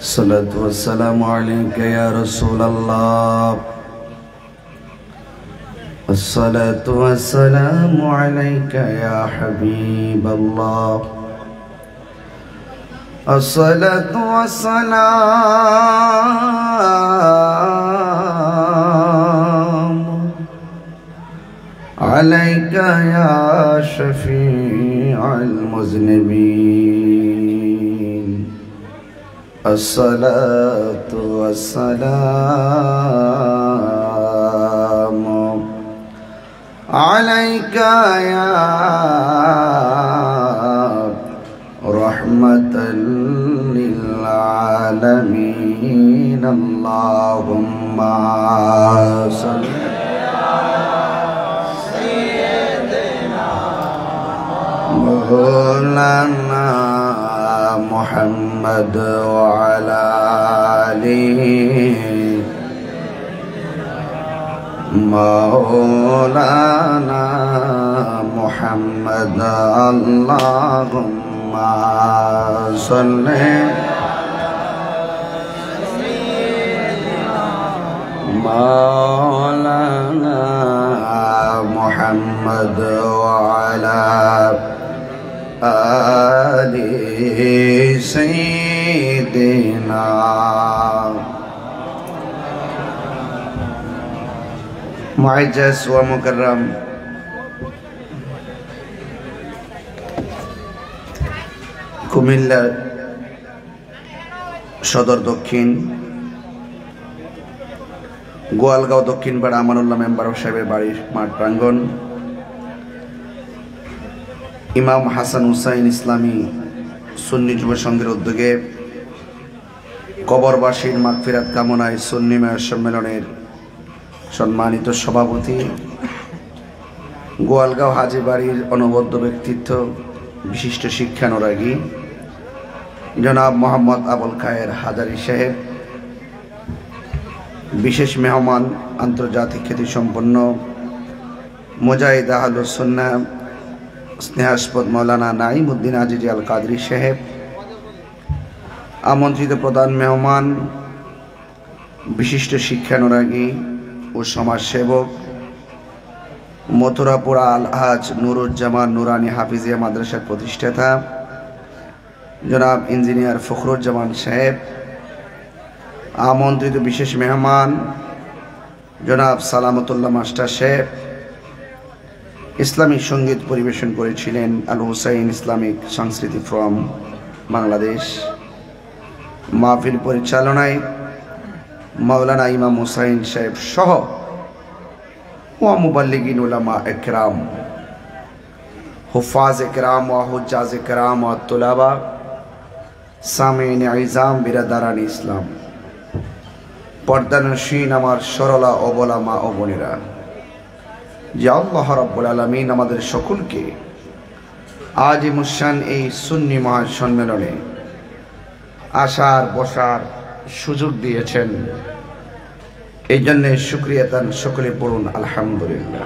الصلاة والسلام عليك يا رسول الله. الصلاة والسلام عليك يا حبيب الله. الصلاة والسلام عليك يا شفيع المذنبين. الصلاة والسلام عليك يا رحمة للعالمين. اللهم صل مولانا محمد وعلى آله مولانا محمد. اللهم صل مولانا محمد وعلى آل سيدنا. মুআজ্জাজ ওয়া মুকাররম কুমিল্লা সদর দক্ষিণ গোয়ালগাঁও দক্ষিণ পাড়া আমানুল্লাহ মেম্বার সাহেবের বাড়ির মাঠ প্রাঙ্গণ, ইমাম হাসান হুসাইন ইসলামী সুন্নি যুব সংঘের উদ্যোগে কবরবাসীর মাগফিরাত কামনায় সুন্নি মেয়র সম্মেলনের সম্মানিত সভাপতি, গোয়ালগাঁও হাজী বাড়ির অনবদ্য ব্যক্তিত্ব, বিশিষ্ট শিক্ষানুরাগী জনাব মোহাম্মদ আবুল খায়ের হাজারী সাহেব, বিশেষ মেহমান আন্তর্জাতিক খ্যাতিসম্পন্ন মুজাহিদ আহলুস সুন্নাহ স্নেহাস্পদ মৌলানা নাঈমউদ্দিন আজিজি আল কাদরি সাহেব, আমন্ত্রিত প্রধান মেহমান বিশিষ্ট শিক্ষানুরাগী ও সমাজসেবক মথুরাপুর আলহাজ নুরুজ্জামান নুরানি হাফিজিয়া মাদ্রাসার প্রতিষ্ঠাতা জনাব ইঞ্জিনিয়ার ফখরুজ্জামান সাহেব, আমন্ত্রিত বিশেষ মেহমান জনাব সালামতুল্লাহ মাস্টার সাহেব, ইসলামিক সঙ্গীত পরিবেশন করেছিলেন আল হুসাইন ইসলামিক সংস্কৃতি ফ্রম বাংলাদেশ। মাহফিল পরিচালনায় মাওলানা ইমাম হুসাইন সাহেব সহ ওয়া মুবাল্লিগিন উলামা একরাম, হুফাজ একরাম ওয়া হুজ্জাজ একরাম ওয়া তুলাবা সামিন ইজাম বিরাদারান ইসলাম, পর্দানশীন আমার সরলা অবলা মা ও বোনেরা, যে আল্লাহ রাব্বুল আলামিন আমাদের সকলকে আজিমুশান এই সুন্নি মহাসম্মেলনে আসার বসার সুযোগ দিয়েছেন, এই জন্য শুকরিয়া তান সকলে পড়ুন আলহামদুলিল্লাহ।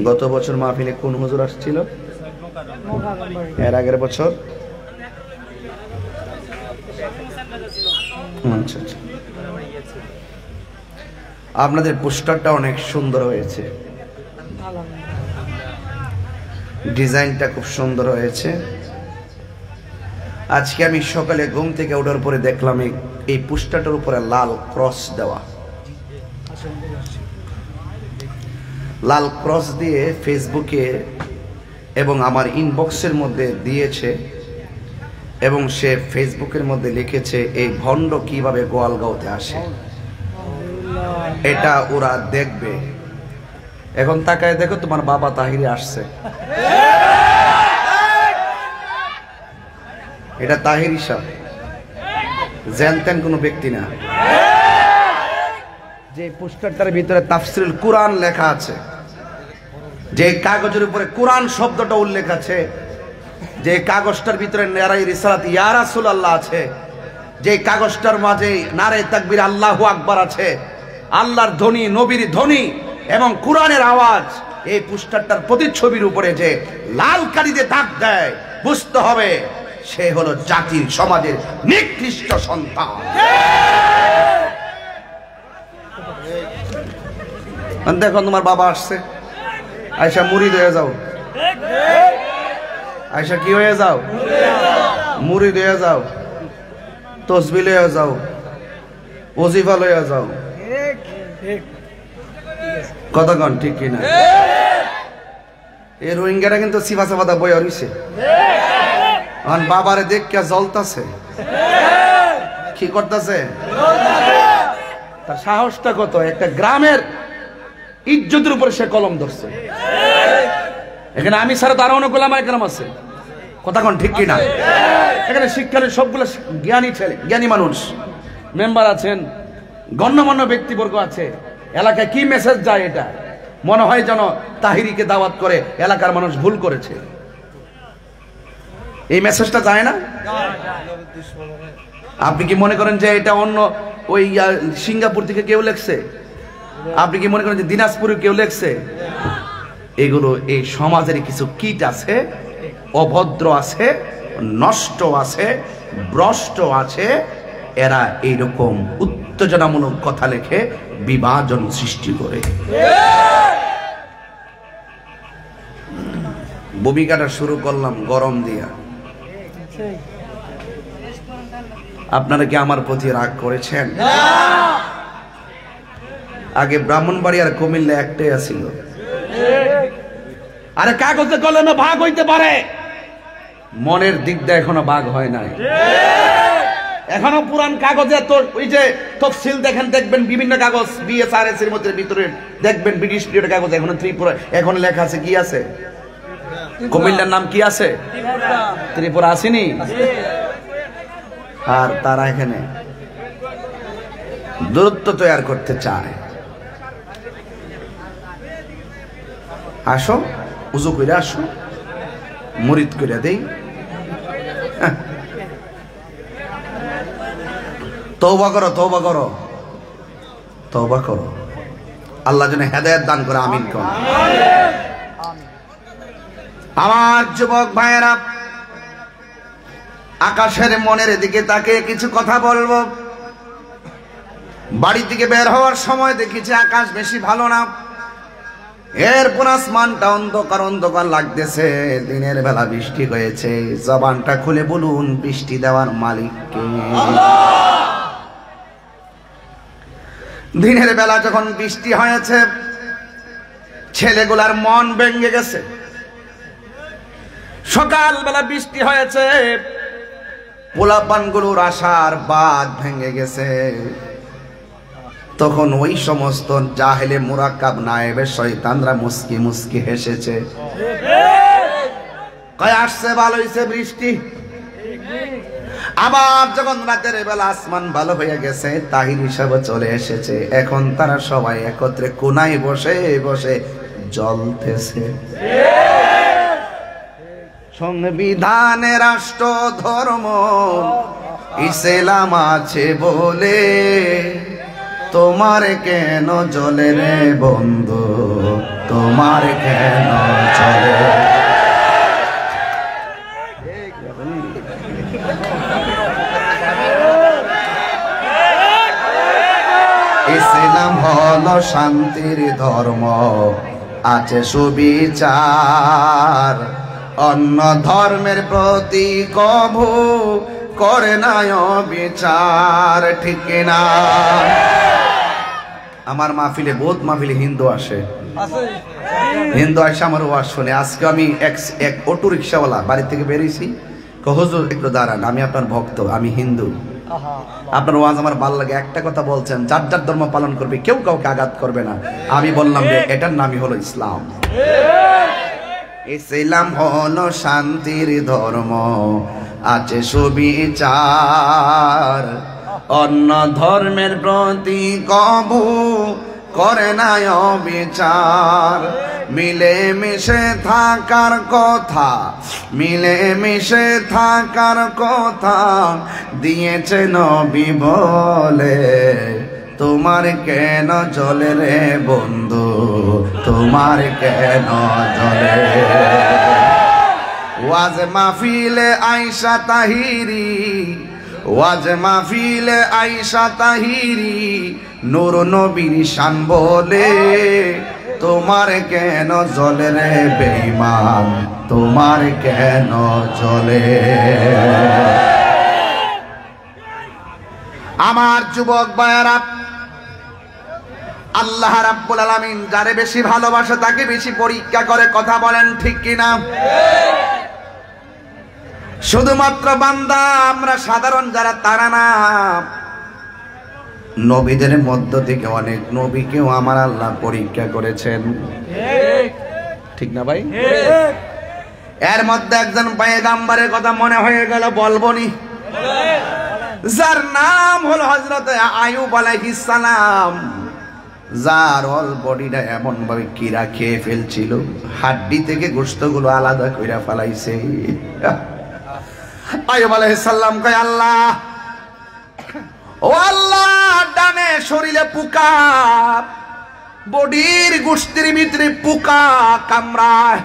গত বছর মাহফিলে কোন হুজুর আসছিল? এর আগের বছর আচ্ছা আচ্ছা। আপনাদের পোস্টারটা অনেক সুন্দর হয়েছে, ডিজাইনটা খুব সুন্দর হয়েছে। আজকে আমি সকালে ঘুম থেকে ওঠার পরে দেখলাম এই পোস্টারটার উপরে লাল ক্রস দেওয়া, লাল ক্রস দিয়ে ফেসবুকে এবং আমার ইনবক্সের মধ্যে দিয়েছে এবং সে ফেসবুকের মধ্যে লিখেছে এই ভণ্ড কিভাবে গোয়ালগাঁওতে আসে, এটা ওরা দেখবে। এখন তাকায় দেখো তোমার বাবা তাহিরি আসছে, এটা তাহিরি সাহেব, জানতেন কোনো ব্যক্তি না। যে পোস্টারটার ভিতরে তাফসিরুল কুরআন লেখা আছে, যে কাগজের উপরে কোরআন শব্দটা উল্লেখ আছে, যে কাগজটার ভিতরে নারায়ে রিসালাত ইয়া রাসূলুল্লাহ আছে, যে কাগজটার মাঝে নারায়ে তাকবীর আল্লাহু আকবার আছে, আল্লাহর ধ্বনি, নবীর ধ্বনি এবং কোরআনের আওয়াজ, এই পোস্টারটার প্রতিচ্ছবির উপরে যে লাল কালিতে দাগ দেয়, বুঝতে হবে সে হলো জাতির সমাজের নিকৃষ্ট সন্তান। দেখো তোমার বাবা আসছে, আয়সা মুরিদ হয়ে যাও, আয়সা কি হয়ে যাও, মুরিদ হয়ে যাও, তসবি লয়ে যাও, ওজিফা লয়ে যাও। কতক্ষণ ঠিক কিনা? এই রোহিঙ্গারা কিন্তু সিফা সাফাদা বই হইছে, বাবারে দেখ কে জ্বলতাছে, কি করতেছে, তার সাহসটা কত! একটা গ্রামের ইজ্জতের উপরে সে কলম ধরছে। এখানে আমি ছাড়া তার অনেক গোলামায়ে কেরাম আছে, কতক্ষণ ঠিক কিনা? এখানে শিক্ষার সবগুলো জ্ঞানী ছেলে, জ্ঞানী মানুষ, মেম্বার আছেন, গণ্যমান্য ব্যক্তিবর্গ আছে। এলাকায় কি মেসেজ যায় এটা মনে হয় যেন তাহিরিকে দাওয়াত করে এলাকার মানুষ ভুল করেছে, এই মেসেজটা যায় না? আপনি কি মনে করেন যে এটা অন্য ওই সিঙ্গাপুর থেকে কেউ লেখছে? আপনি কি মনে করেন যে দিনাজপুরে কেউ লেখছে? এগুলো এই সমাজের কিছু কীট আছে, অভদ্র আছে, নষ্ট আছে, ভ্রষ্ট আছে। এরা এইরকম উত্তেজনামূলক কথা লেখে, বিভাজন সৃষ্টি করে। ভূমিকাটা শুরু করলাম গরম দিয়া। আপনারা কি আমার প্রতি রাগ করেছেন? আগে ব্রাহ্মণবাড়ি আর কুমিল্লা একটাই আছিল। আরে কাগজে কলমে ভাগ হইতে পারে, মনের দিক দিয়ে এখনো ভাগ হয় নাই। এখনো পুরান কাগজে তো ওই যে তফসিল দেখেন, দেখবেন বিভিন্ন কাগজ বিএসআরএস এর মধ্যে ভিতরে দেখবেন ব্রিটিশ পিরিয়ড কাগজ, এখনো ত্রিপুরা এখন লেখা আছে। কি আছে? কুমিল্লার নাম কি আছে? ত্রিপুরা আসেনি। আর তারা এখানে দূরত্ব তৈরি করতে চায়। আসো, উজু করে আসো, মুরিদ করে দেই। তওবা করো, তওবা করো, তওবা করো। আল্লাহ যেন হেদায়েত দান করে, আমিন করো। আমার যুবক ভাইয়েরা, আকাশের মনের দিকে তাকে কিছু কথা বলবো। বাড়ি থেকে বের হওয়ার সময় দেখেছি আকাশ বেশি ভালো না, এরপর আসমানটা অন্ধকার অন্ধকার লাগতেছে। দিনের বেলা বৃষ্টি হয়েছে, জবানটা খুলে বলুন বৃষ্টি দেওয়ার মালিক কে? দিনের বেলা যখন বৃষ্টি হয়েছে, ছেলেগুলার মন ভেঙে গেছে। সকালবেলা বৃষ্টি হয়েছে, পোলাপানগুলোর আশার বাঁধ ভেঙে গেছে। তখন ওই সমস্ত জাহেলে মুরাক্কাব নায়েবে শয়তানরা মুস্কি মুস্কি হেসেছে, কয় আসছে ভালো হইছে বৃষ্টি। আবার যখন রাতের বেলা আসমান ভালো হয়ে গেছে, তাহির হিসাবে চলে এসেছে, এখন তারা সবাই একত্রে কোনায় বসে বসে জ্বলতেছে। সংবিধানে রাষ্ট্র ধর্ম ইসলাম আছে বলে তোমার কেন জ্বলে রে বন্ধু, তোমার কেন চলে? ইসলাম হলো শান্তির ধর্ম, আছে সুবিচার, অন্য ধর্মের প্রতি কভু করে না বিচার, ঠিক না? আমার মাহফিলে বহুত মাহফিলে হিন্দু আসে, হিন্দু আসে আমার ওয়াজ শুনে। আজকে আমি এক অটো রিক্সাওয়ালা বাড়ি থেকে বেরিয়েছি, হুজুর একটু দাঁড়ান, আমি আপনার ভক্ত, আমি হিন্দু, আপনার ওয়াজ আমার ভালো লাগে, একটা কথা বলছেন যার যার ধর্ম পালন করবে, কেউ কাউকে আঘাত করবে না। আমি বললাম যে এটার নামই হলো ইসলাম। ইসলাম হলো শান্তির ধর্ম, আছে সুবিচার, অন্য ধর্মের প্রতি কভু করে না বিচার। মিলে মিশে থাকার কথা, মিলে মিশে থাকার কথা দিয়েছে নবী বলে, তোমার কেন জ্বলে রে বন্ধু, তোমার কেন জ্বলে? ওয়াজ মাহফিলে আয়েশা তাহিরি, ওয়াজ মাহফিলে আয়েশা তাহিরি, নূর নবীর শান বলে তোমার কেন জ্বলে রে বেঈমান, তোমার কেন জ্বলে। আমার যুবক ভাইয়েরা, আল্লাহ রাব্বুল আলামিন যারে বেশি ভালোবাসে তাকে বেশি পরীক্ষা করে, কথা বলেন ঠিক কিনা? শুধুমাত্র বান্দা আমরা সাধারণ যারা তারা না, নবীদের মধ্য থেকে অনেক নবীকেও আমার আল্লাহ পরীক্ষা করেছেন, ঠিক না ভাই? এর মধ্যে একজন পয়গম্বরের কথা মনে হয়ে গেল, বলবনি, যার নাম হলো হযরত আইয়ুব আলাইহিস সালাম, যার অল বডিটা এমন ভাবে কিরা খেয়ে ফেলছিল, হাড্ডি থেকে গোশতগুলো আলাদা কইরা ফেলাইছে। আইয়ুব আলাইহিস সালাম কয়, আল্লাহ ও আল্লাহ, ডানে শরীরে পোকা, বডির গোশতের ভিতরে পোকা কামড়ায়,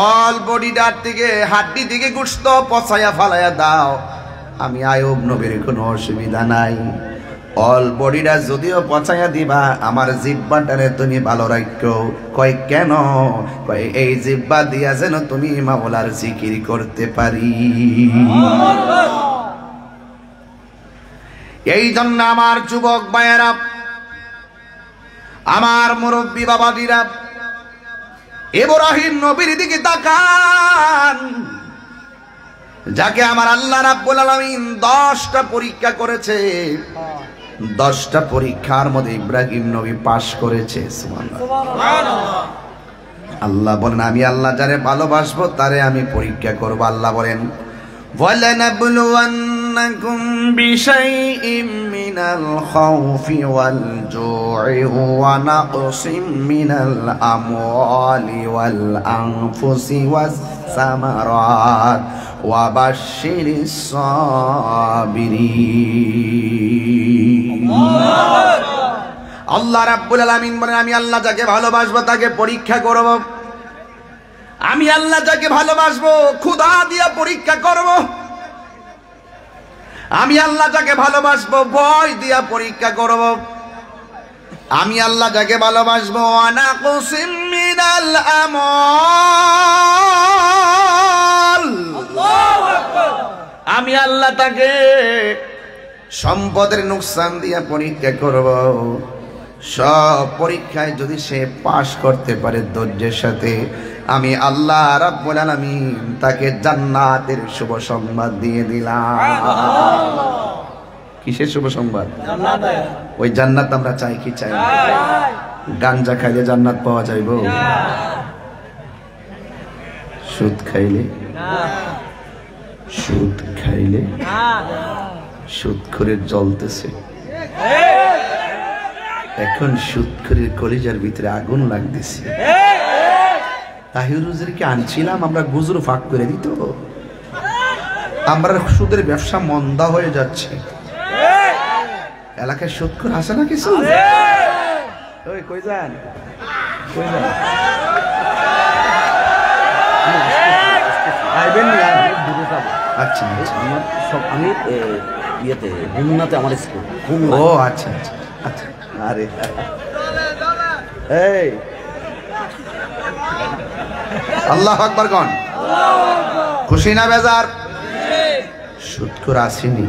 অল বডিটার থেকে হাড্ডি থেকে গোশত পচাইয়া ফালাইয়া দাও, আমি আইয়ুব নবীর কোনো অসুবিধা নাই। অল বডিটা যদিও পচাইয়া দিবা, আমার জিহ্বাটারে তুমি ভালো রাখো। কয় কেন? কয় এই জিহ্বা দিয়া যেন তুমি মাওলার জিকির করতে পারি। এই জন্য আমার যুবক ভাইয়েরা, আমার মুরব্বী বাবাজিরা, ইব্রাহিম নবীর দিকে তাকান, যাকে আমার আল্লাহ রাব্বুল আলামিন 10টা পরীক্ষা করেছে, 10টা পরীক্ষার মধ্যে ইব্রাহিম নবী পাশ করেছে। সুবহানাল্লাহ। আল্লাহ বলেন, আমি আল্লাহ যারে ভালোবাসবো তারে আমি পরীক্ষা করব। আল্লাহ বলেন, وَلَنَبْلُوَنَّكُمْ بِشَيْءٍ مِّنَ الْخَوْفِ وَالْجُوعِ وَنَقْصٍ مِّنَ الْأَمْوَالِ وَالْأَنفُسِ وَالثَّمَرَاتِ وَبَشِّرِ الصَّابِرِينَ। আল্লাহ রাব্বুল আলামিন বলেন, আমি আল্লাহ যাকে ভালোবাসবো তাকে পরীক্ষা করব। আমি আল্লাহ যাকে ভালোবাসবো ক্ষুধা দিয়া পরীক্ষা করব। আমি আল্লাহ যাকে ভালোবাসবো ভয় দিয়া পরীক্ষা করব। আমি আল্লাহ যাকে ভালোবাসবো আনাকুসিম মিনাল আমওয়াল, আল্লাহু আকবার, আমি আল্লাহ তাকে সম্পদের নুকসান দিয়া পরীক্ষা করব। সব পরীক্ষায় যদি সে পাশ করতে পারে ধৈর্যের সাথে, আমি আল্লাহ রাব্বুল আলামিন তাকে জান্নাতের শুভ সংবাদ দিয়ে দিলাম। কিসের শুভ সংবাদ? ওই জান্নাত আমরা চাই কি চাই? গাঞ্জা খাইলে জান্নাত পাওয়া যাইব? সুদ খাইলে? সুদ খাইলে সুদখোরের জ্বলতেছে, এখন সুদখোরের কলিজার ভিতরে আগুন লাগতেছে। তাহির হুজুরকে আনছিলাম আমরা, গুজর ফাঁক করে দিত, আমরা সুদের ব্যবসা মন্দা হয়ে যাচ্ছে। এলাকায় সুদখোর আছে না কিছু? ওই কই যান, কই যান? আইবেন না, দূরে যাব। আচ্ছা আচ্ছা, আমার সব আমি ইয়েতে হুমনাতে আমার স্কুল। ও আচ্ছা আচ্ছা আচ্ছা। আরে এই আল্লাহু আকবার কোন? খুশি না বেজার? সুদখোর আসেনি?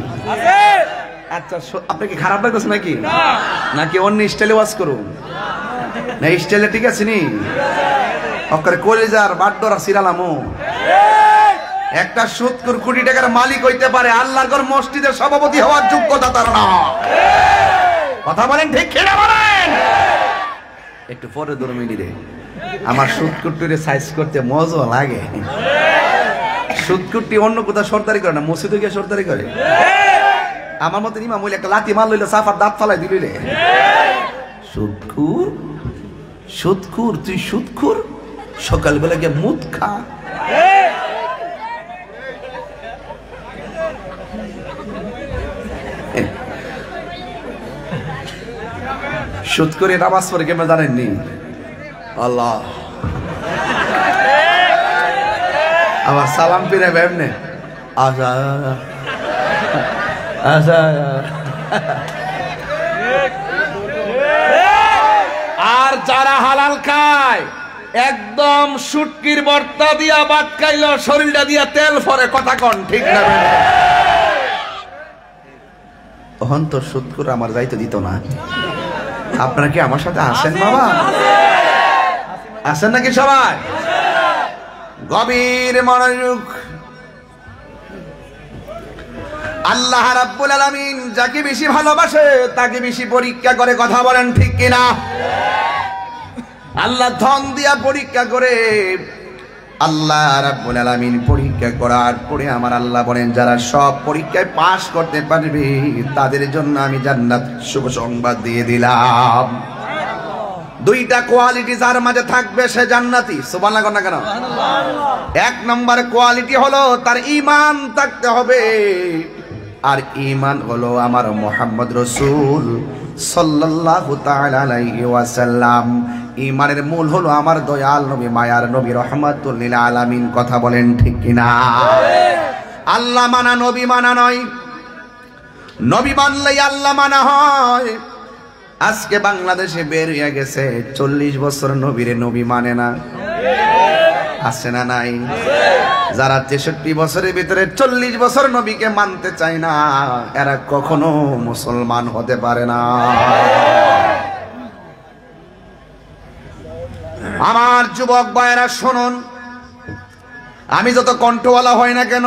আচ্ছা, আপনি কি খারাপ লাগতেছে নাকি? নাকি অন্য স্টাইলে ওয়াজ করুন? না স্টাইলে ঠিক আছে নি? আপনার কলেজার বাড্ডরা সিরালামো একটা সুদখোর কোটি টাকার মালিক হইতে পারে, আল্লাহর ঘর মসজিদের সভাপতি হওয়ার যোগ্যতা তার না। কথা বলেন ঠিক কিনা বলেন? একটু পরে 2 মিনিটে আমার সুদকুট্টিরে সাইজ করতে মজা লাগে। সুদকুট্টি অন্য কোথাও সরদারি করে না, মসজিদে গিয়ে সরদারি করে। আমার মতো ইমাম হইলে একটা লাথি মার লইলে সাফার দাঁত ফালাই দিলে। সুদখুর, সুদখুর, তুই সুদখুর, সকালবেলা গিয়ে মুদ খা। সুদ করে নামাজ পড়ে কেমন জানেননি? আল্লাহ আবার সালাম ফিরে এমনি আচ্ছা আচ্ছা। আর যারা হালাল খায় একদম শুটকির ভর্তা দিয়া বাট খাইলো, শরীরটা দিয়া তেল ফরে, কথা কন ঠিক না? তখন তো সুদ করে আমার যাইতে দিত না। আপনারা কি আমার সাথে আসেন বাবা? আসেন নাকি সবাই? গভীর মনোযোগ। আল্লাহ রাব্বুল আলামিন যাকে বেশি ভালোবাসে তাকে বেশি পরীক্ষা করে, কথা বলেন ঠিক কিনা? আল্লাহ ধন দিয়া পরীক্ষা করে। আল্লাহ রাব্বুল আলামিন পরীক্ষা করার পরে আমার আল্লাহ বলেন যারা সব পরীক্ষায় পাস করতে পারবে তাদের জন্য আমি জান্নাত শুভ সংবাদ দিয়ে দিলাম। দুইটা কোয়ালিটি যার মাঝে থাকবে সে জান্নাতি। সুবহানাল্লাহ না কেন? এক নম্বর কোয়ালিটি হলো তার ঈমান থাকতে হবে, আর ঈমান হলো আমার মুহাম্মদ রাসূল সাল্লাল্লাহু তাআলা আলাইহি ওয়াসাল্লাম। ঈমানের মূল হলো আমার দয়াল নবী, মায়ার নবী, রহমাতুল লিল আলামিন, কথা বলেন ঠিক কিনা? আল্লাহ মানা নবী মানা নয়, নবী মানলেই আল্লাহ মানা হয়। আজকে বাংলাদেশে বের হয়ে গেছে 40 বছর নবীরে নবী মানে না, আছে না নাই? যারা 63 বছরের ভিতরে 40 বছর নবীকে মানতে চায় না, এরা কখনো মুসলমান হতে পারে না। আমার যুবক ভাইয়েরা শুনুন, আমি যত কণ্ঠওয়ালা হই না কেন,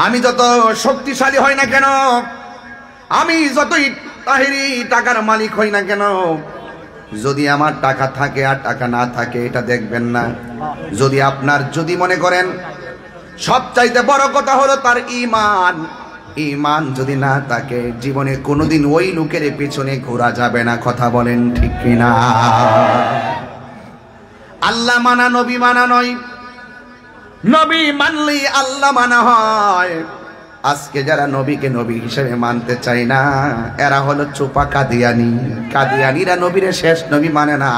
আমি যত শক্তিশালী হই না কেন, আমি যতই তাহিরি টাকার মালিক হই না কেন, যদি আমার টাকা থাকে আর টাকা না থাকে এটা দেখবেন না। যদি আপনার যদি মনে করেন সবচাইতে বড় কথা হলো তার ঈমান, ঈমান যদি না থাকে জীবনে কোনোদিন ওই লোকের পেছনে ঘোরা যাবে না, কথা বলেন ঠিক কিনা? আল্লাহ মানা নবী মানা নয়, নবী মানলেই আল্লাহ মানা হয়। আজকে যারা নবীকে নবী হিসেবে মানতে চায় না এরা হলো চোপা কাদিয়ানি। কাদিয়ানিরা নবীরে শেষ নবী মানে না।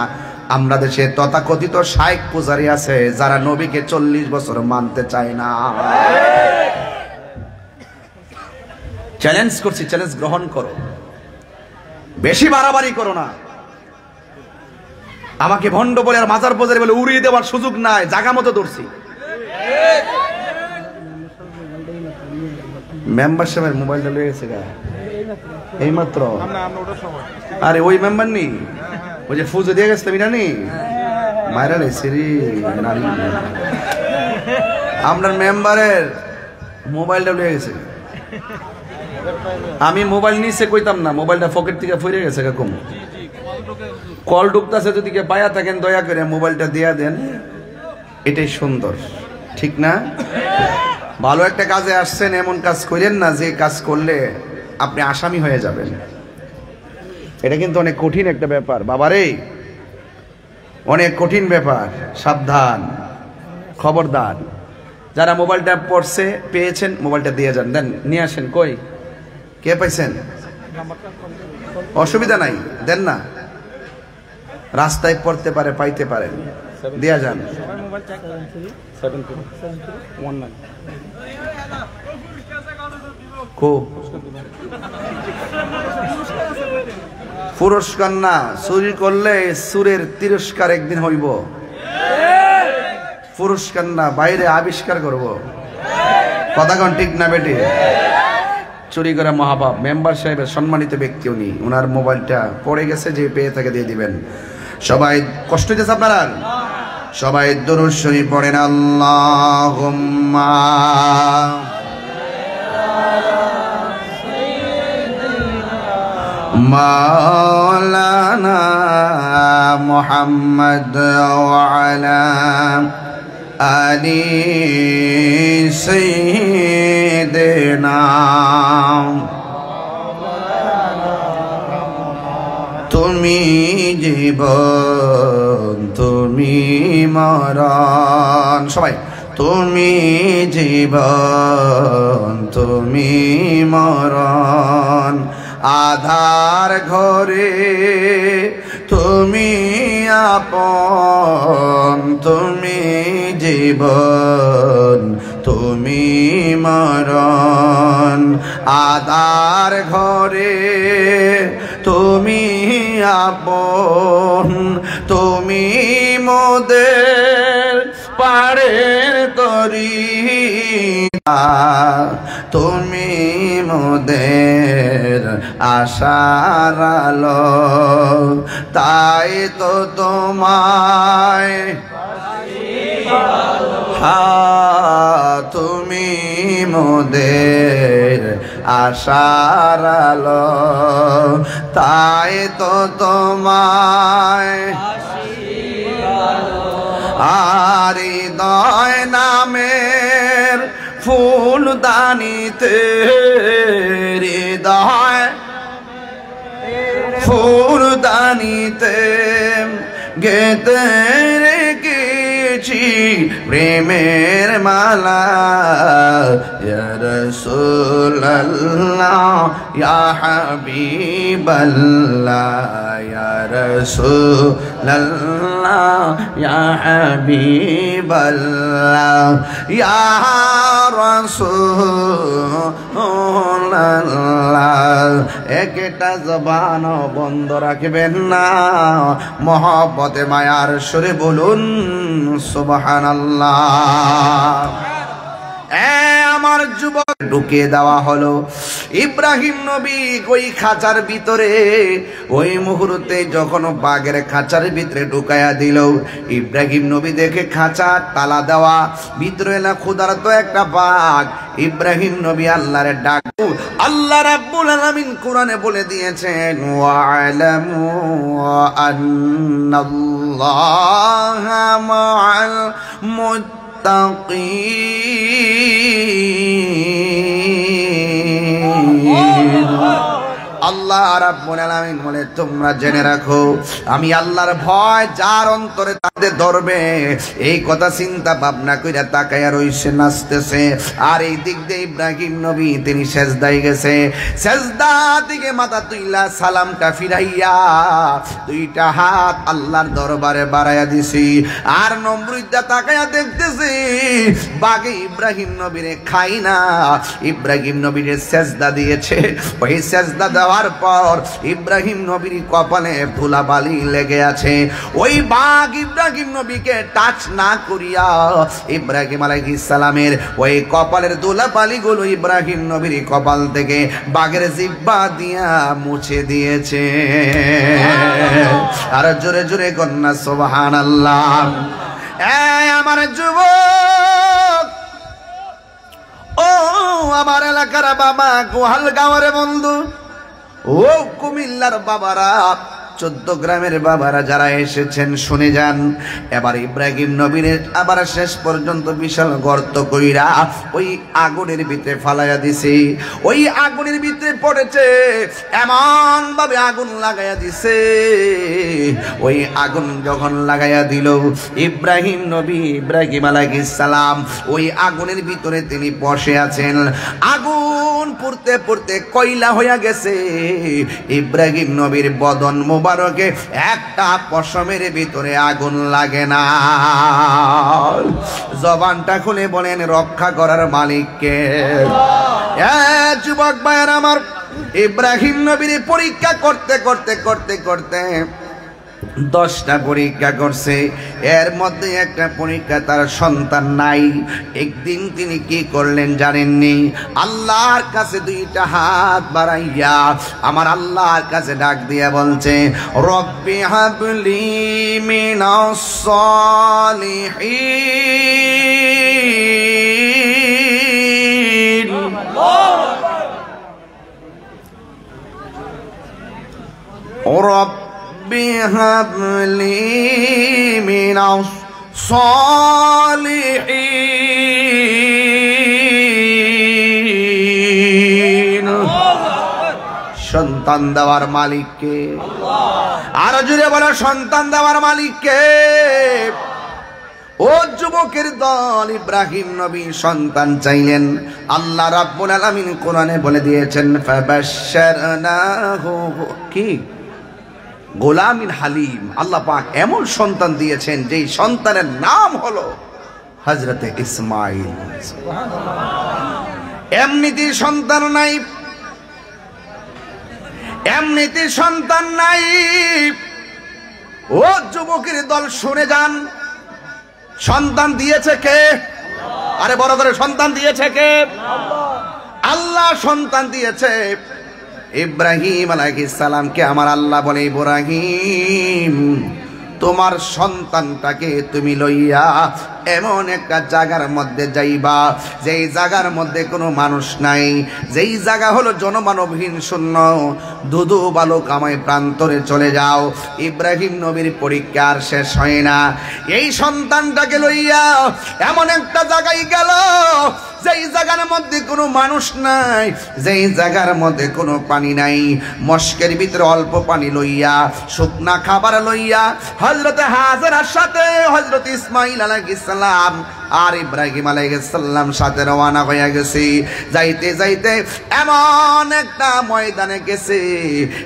আমরা দেশে তথাকথিত শাইখ পূজারি আছে যারা নবীকে 40 বছর মানতে চায় না। চ্যালেঞ্জ করছি, চ্যালেঞ্জ গ্রহণ করো, বেশি বাড়াবাড়ি করো না। আমাকে ভণ্ড বলে আর মাজার পূজারি বলে উড়িয়ে দেওয়ার সুযোগ নাই, জায়গা মতো ধরছি। মেম্বারশিপের মোবাইলটা লয়ে গেছে গা এই মাত্র। আরে ওই মেম্বার নি, ওই যে ফুজো দিয়ে গেছিলাম এটা নি মায়েরা লেছি নারী। আপনার মেম্বারের মোবাইলটা লয়ে গেছে। আমি মোবাইল নিচে কইতাম না, মোবাইলটা পকেট থেকে ফিরে গেছে কম। কল ঢুকতেছে, যদি কে পায়া থাকেন দয়া করে মোবাইলটা দিয়া দেন, এটাই সুন্দর, ঠিক না? ভালো একটা কাজে আসছেন, এমন কাজ করেন না যে কাজ করলে আপনি আসামি হয়ে যাবেন। এটা কিন্তু অনেক কঠিন একটা ব্যাপার বাবারে, অনেক কঠিন ব্যাপার। সাবধান, খবরদার। যারা মোবাইলটা পড়ছে পেয়েছেন মোবাইলটা দিয়ে যান, দেন নিয়ে আসেন। কই কে পাইছেন? অসুবিধা নাই, দেন না, রাস্তায় পড়তে পারে পাইতে পারেন, দিয়া যান। পুরস্কার না, চুরি করলে সুরের তিরস্কার একদিন হইব। পুরস্কার না, বাইরে আবিষ্কার করব। কথা কোন ঠিক না বেটি? চুরি করা মহাপাপ। মেম্বার সাহেবের সম্মানিত ব্যক্তি উনি, ওনার মোবাইলটা পড়ে গেছে, যে পেয়ে তাকে দিয়ে দিবেন। সবাই কষ্ট হয়েছে আপনারা? সবাই দুরূদ শরীফ পড়েন। আল্লাহুম্মা মাওলানা মুহাম্মদ ওয়া আলা আলি সাইয়্যিদিনা। তুমি জীবন, তুমি মরণ। সবাই তুমি জীবন, তুমি মরণ। আধার ঘরে তুমি আপন, তুমি জীবন তুমি মরণ, আধার ঘরে তুমি আপন, তুমি মোদের পারের তরি, তুমি মোদের আশার আলো, তাই তো তোমায় তুমি মোদের আশার আলো, তাই তো তোমায় আর হৃদয় নামের ফুলদানিতে, হৃদয় ফুলদানিতে গেতে রেখেছি প্রেমের মালা, ইয়া রাসূলুল্লাহ ইয়া হাবিবাল্লাহ, ইয়া রাসূলুল্লাহ ইয়া হাবিবাল্লাহ, ইয়া রাসূলুল্লাহ। একটা জবান বন্ধ রাখবেন না, মহব্বতে মায়ার সুরে বলুন সুবহানাল্লাহ। আমার যুবক ঢুকিয়ে দেওয়া হলো ইব্রাহিম নবী ওই খাঁচার ভিতরে। ওই মুহূর্তে যখন বাঘের খাঁচার ভিতরে ঢুকাইয়া দিল, ইব্রাহিম নবী দেখে খাঁচা তালা দেওয়া, ভিতরে এলা ক্ষুধার্ত একটা বাঘ। ইব্রাহিম নবী আল্লাহর ডাক, আল্লাহ রাব্বুল আলামিন কোরআনে বলে দিয়েছেন, ওয়া'লামু আন্নাল্লাহা মা'আল আল্লাহ রাব্বুল আলামিন বলে, তোমরা জেনে রাখো আমি আল্লাহর ভয় যার অন্তরে তাদের ধরবে, এই কথা চিন্তা ভাবনা কইরা তাকায়া রইছে, নাচতেছে। আর এই দিক দিয়ে ইব্রাহিম নবী তিনি সেজদায় গেছে, সেজদা থেকে মাথা তুইলা সালামটা ফিরাইয়া দুইটা হাত আল্লাহর দরবারে বাড়াইয়া দিছি। আর নমরুদা তাকায়া দেখতেছি বাগে ইব্রাহিম নবীরে খাই না, ইব্রাহিম নবীরে সেজদা দিয়েছে। ওই সেজদা দেওয়ার পর ইব্রাহিম নবীর কপালে ধুলাবালি লেগে আছে। ওই বাঘ ইব্রাহিম নবীকে টাচ না করিয়া ইব্রাহিম আলাইহিস সালামের ওই কপালের ধুলাবালি গুলো ইব্রাহিম নবীর কপাল থেকে বাঘের জিহ্বা দিয়া মুছে দিয়েছে। আর জোরে জোরে কন্যা সুবহানাল্লাহ। আমার যুবক, ও আমার এলাকার বাবা, গোহাল গাঁওয়ের বন্ধু, ও কুমিল্লার বাবারা, 14 গ্রামের বাবারা যারা এসেছেন শুনে যান। এবার ইব্রাহিম নবীর আবার শেষ পর্যন্ত বিশাল গর্ত কইরা ওই আগুনের ভিতরে ফালাইয়া দিছে। ওই আগুনের ভিতরে পড়েছে, এমন ভাবে আগুন লাগাইয়া দিছে। ওই আগুন যখন লাগাইয়া দিল, ইব্রাহিম নবী ইব্রাহিম আলাইহিস সালাম ওই আগুনের ভিতরে তিনি বসে আছেন। আগুন পুড়তে পুড়তে কয়লা হইয়া গেছে। ইব্রাহিম নবীর বদন মুবারকে একটা পশমের ভিতরে আগুন লাগে না। জবানটা খুলে বলেন, রক্ষা করার মালিককে। যুবক ভাইয়ের আমার, ইব্রাহিম নবীর পরীক্ষা করতে করতে করতে করতে 10টা পরীক্ষা করছে। এর মধ্যে একটা পরীক্ষা তার সন্তান নাই। একদিন তিনি কি করলেন জানেননি? আল্লাহর কাছে 2টা হাত বাড়াইয়া আমার আল্লাহর কাছে ডাক দিয়া বলছে, রব্বি হাবলি মিনাস সালিহিন। রব্বি হাবলি মিনাস সালিহিন। সন্তান দেওয়ার মালিককে। আরো জুড়ে বলো, সন্তান দেওয়ার মালিককে। ও যুবকের দল, ইব্রাহিম নবী সন্তান চাইলেন। আল্লাহ রাব্বুল আলামিন কোরআনে বলে দিয়েছেন, ফাবাশশারনাহু কি গোলামিন হালিম। আল্লাহ পাক এমন সন্তান দিয়েছেন যেই সন্তানের নাম হলো হযরতে ইসমাইল। এমনিতে সন্তান নাই, এমনিতে সন্তান নাই। ও যুবকের দল শুনে যান, সন্তান দিয়েছে কে? আরে বড় করে, সন্তান দিয়েছে কে? আল্লাহ সন্তান দিয়েছে। ইব্রাহিম আলাইহিস সালামকে আমার আল্লাহ বলে, ইব্রাহিম তোমার সন্তানটাকে তুমি লইয়া এমন একটা জায়গার মধ্যে যাইবা, যেই জায়গার মধ্যে কোনো মানুষ নাই, যেই জায়গা হলো জনমানবহীন শূন্য, ধুধু বালুকাময় প্রান্তরে চলে যাও। ইব্রাহিম নবীর পরীক্ষা আর শেষ হয় না, এই সন্তানটাকে লইয়া এমন একটা জায়গায় গেল যেই জায়গার মধ্যে কোনো মানুষ নাই, যেই জায়গার মধ্যে কোনো পানি নাই। মস্কের ভিতরে অল্প পানি লইয়া, শুকনা খাবার লইয়া হযরতে হাজেরার সাথে হযরত ইসমাইল আলাইহিস সালাম আর ইব্রাহিম আলাইহিস সালাম সাথে রওনা হয়ে গেছে। যাইতে যাইতে এমন একটা ময়দানে গেছে,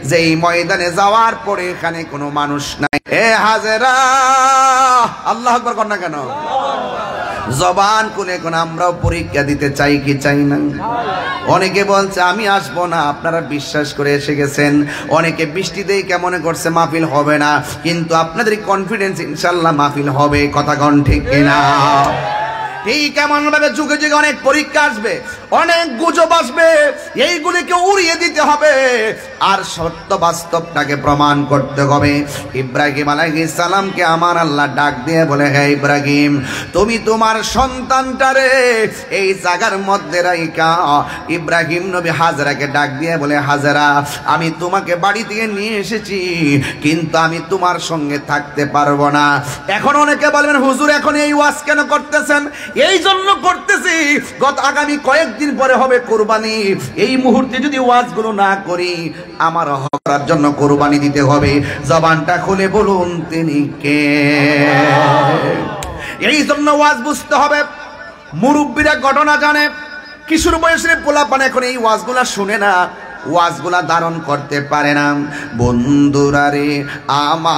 যেই ময়দানে যাওয়ার পরে এখানে কোনো মানুষ নাই। এ হাজেরা, আল্লাহু আকবার কর না কেন? জবান খুলে কোন আমরাও পরীক্ষা দিতে চাই কি চাই না? অনেকে বলছে আমি আসবো না, আপনারা বিশ্বাস করে এসে গেছেন। অনেকে বৃষ্টিতেই কেমন করছে মাহফিল হবে না, কিন্তু আপনাদের কনফিডেন্স ইনশাআল্লাহ মাহফিল হবে। কথা কোন ঠিক কিনা? ঠিক এমন ভাবে যুগে যুগে অনেক পরীক্ষা আসবে, অনেক গুজব আসবে, এইগুলিকে উড়িয়ে দিতে হবে আর সত্য বাস্তবটাকে প্রমাণ করতে হবে। ইব্রাহিম আলাইহিস সালামকে আমার আল্লাহ ডাক দিয়ে বলে, হে ইব্রাহিম, তুমি তোমার সন্তানটারে এই জায়গার মধ্যে রাইখা। ইব্রাহিম নবী হাজরাকে ডাক দিয়ে বলে, হাজরা আমি তোমাকে বাড়ি থেকে নিয়ে এসেছি, কিন্তু আমি তোমার সঙ্গে থাকতে পারবো না। এখন অনেকে বলবেন, হুজুর এখন এই ওয়াজ কেন করতেছেন? এই জন্য করতেছি, গত আগামী কয়েকদিন পরে হবে কুরবানি। এই মুহূর্তে যদি ওয়াজগুলো না করি, আমার হকরার জন্য কুরবানি দিতে হবে। জবানটা খুলে বলুন তিনি কে? এই জন্য ওয়াজ বুঝতে হবে। মুরব্বীরা ঘটনা জানে, কিশোর বয়সের পোলাপান এখন এই ওয়াজগুলা শুনে না, ওয়াজগুলা ধারণ করতে পারে না। বন্ধুরা রে আমার,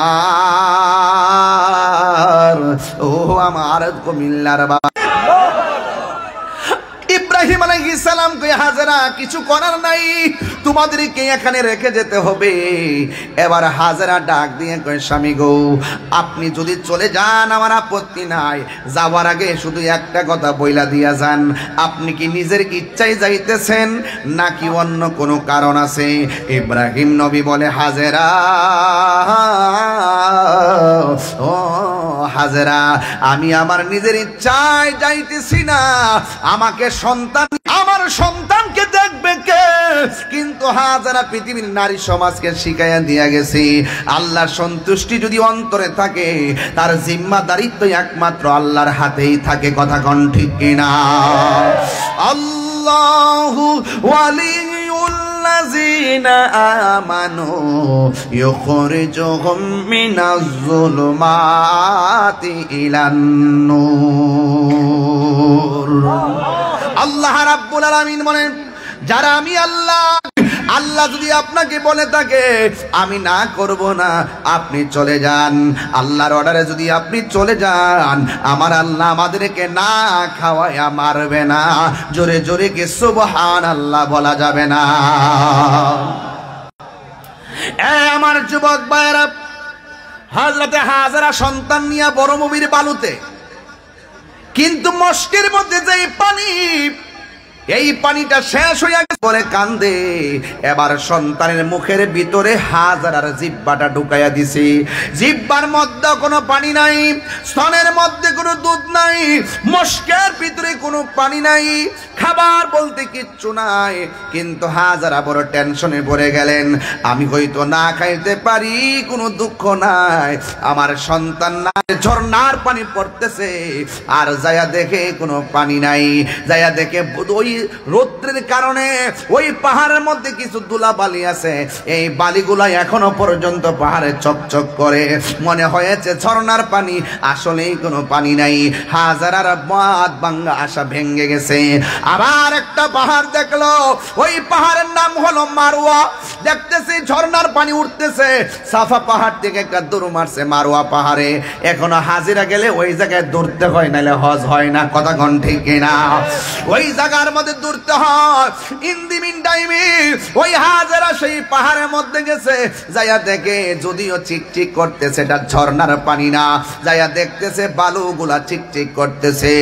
ও আমার কুমিল্লার বাবা, ইব্রাহিম আলাইহিস সালাম কে হাজরা কিছু করার নাই, তোমাদেরকে এখানে রেখে যেতে হবে। এবার হাজরা ডাক দিয়ে কয়, স্বামী গো আপনি যদি চলে যান আমার আপত্তি নাই, যাওয়ার আগে শুধু একটা কথা বইলা দিয়া যান, আপনি কি নিজের ইচ্ছায় যাইতেছেন নাকি অন্য কোনো কারণ আছে? ইব্রাহিম নবী বলে, হাজরা ও হাজরা, আমি আমার নিজের ইচ্ছায় যাইতেছি না, আমাকে সন্তান, আমার সন্তানকে দেখবে কে? কিন্তু হাজারা পৃথিবীর নারী সমাজকে শিখাইয়া দিয়া গেছে, আল্লাহর সন্তুষ্টি যদি অন্তরে থাকে, তার জিম্মাদারিত্ব একমাত্র আল্লাহর হাতেই থাকে। কথা কোন ঠিক কিনা? আল্লাহু ওয়ালিউল্লাযিনা আমানু ইউখরিজুহুম মিনাজ-যুলুমাতি ইলান-নূর। আল্লাহ রাব্বুল আলামিন বলেন, যারা আমি আল্লাহ, আল্লাহ যদি আপনাকে বলে থাকে আমি না করব না, আপনি চলে যান, আল্লাহর অর্ডারে যদি আপনি চলে যান, আমার আল্লাহ আমাদেরকে না খাওয়ায়া মারবে না। জোরে জোরে কি সুবহানাল্লাহ বলা যাবে না? আমার যুবক ভাইরা, হযরতে হাজরা সন্তান নিয়ে বড় নবীর বালুতে, কিন্তু মস্কের মধ্যে যে পানি, এই পানিটা শেষ হইয়া গেছে বলে কান্দে। এবার সন্তানের মুখের ভিতরে হাজারার জিহ্বাটা ঢুকাইয়া দিছে। জিহ্বার মধ্যে কোনো পানি নাই, স্তনের মধ্যে কোনো দুধ নাই, মস্কের ভিতরে কোনো পানি নাই, খাবার বলতে কিচ্ছু নাই। কিন্তু হাজারা বড় টেনশনে পড়ে গেলেন, আমি হয়তো না খাইতে পারি, কোনো দুঃখ নাই, আমার সন্তান না, ঝর্ণার পানি পড়তেছে, আর যায়া দেখে কোনো পানি নাই, যায়া দেখে ওই রৌদ্রের কারণে ওই পাহাড়ের মধ্যে কিছু ধুলা বালি আছে, এই বালিগুলা এখনো পর্যন্ত পাহাড়ে চকচক করে, মনে হয়েছে ঝর্ণার পানি, আসলেই কোনো পানি নাই। হাজারার বাদ ভাঙ্গা আশা ভেঙে গেছে। আবার একটা পাহাড় দেখলো, ওই পাহাড়ের নাম হলো মারওয়া। দেখতেছে ঝর্ণার পানি উঠতেছে। সাফা পাহাড় থেকে একটা দৌড় মারছে মারওয়া পাহাড়ে। এখনো হাজিরা গেলে ওই জায়গায় দৌড়তে হয়, নাহলে হজ হয় না। কথা কোন ঠিক কিনা? ওই জায়গার মধ্যে দৌড়তে হয়। ইন দি মিন টাইমে ওই হাজেরা সেই পাহাড়ের মধ্যে গেছে, যাইয়া দেখে যদিও চিকচিক করতেছে এটা ঝর্ণার পানি না, যাইয়া দেখতেছে বালুগুলা চিকচিক করতেছে।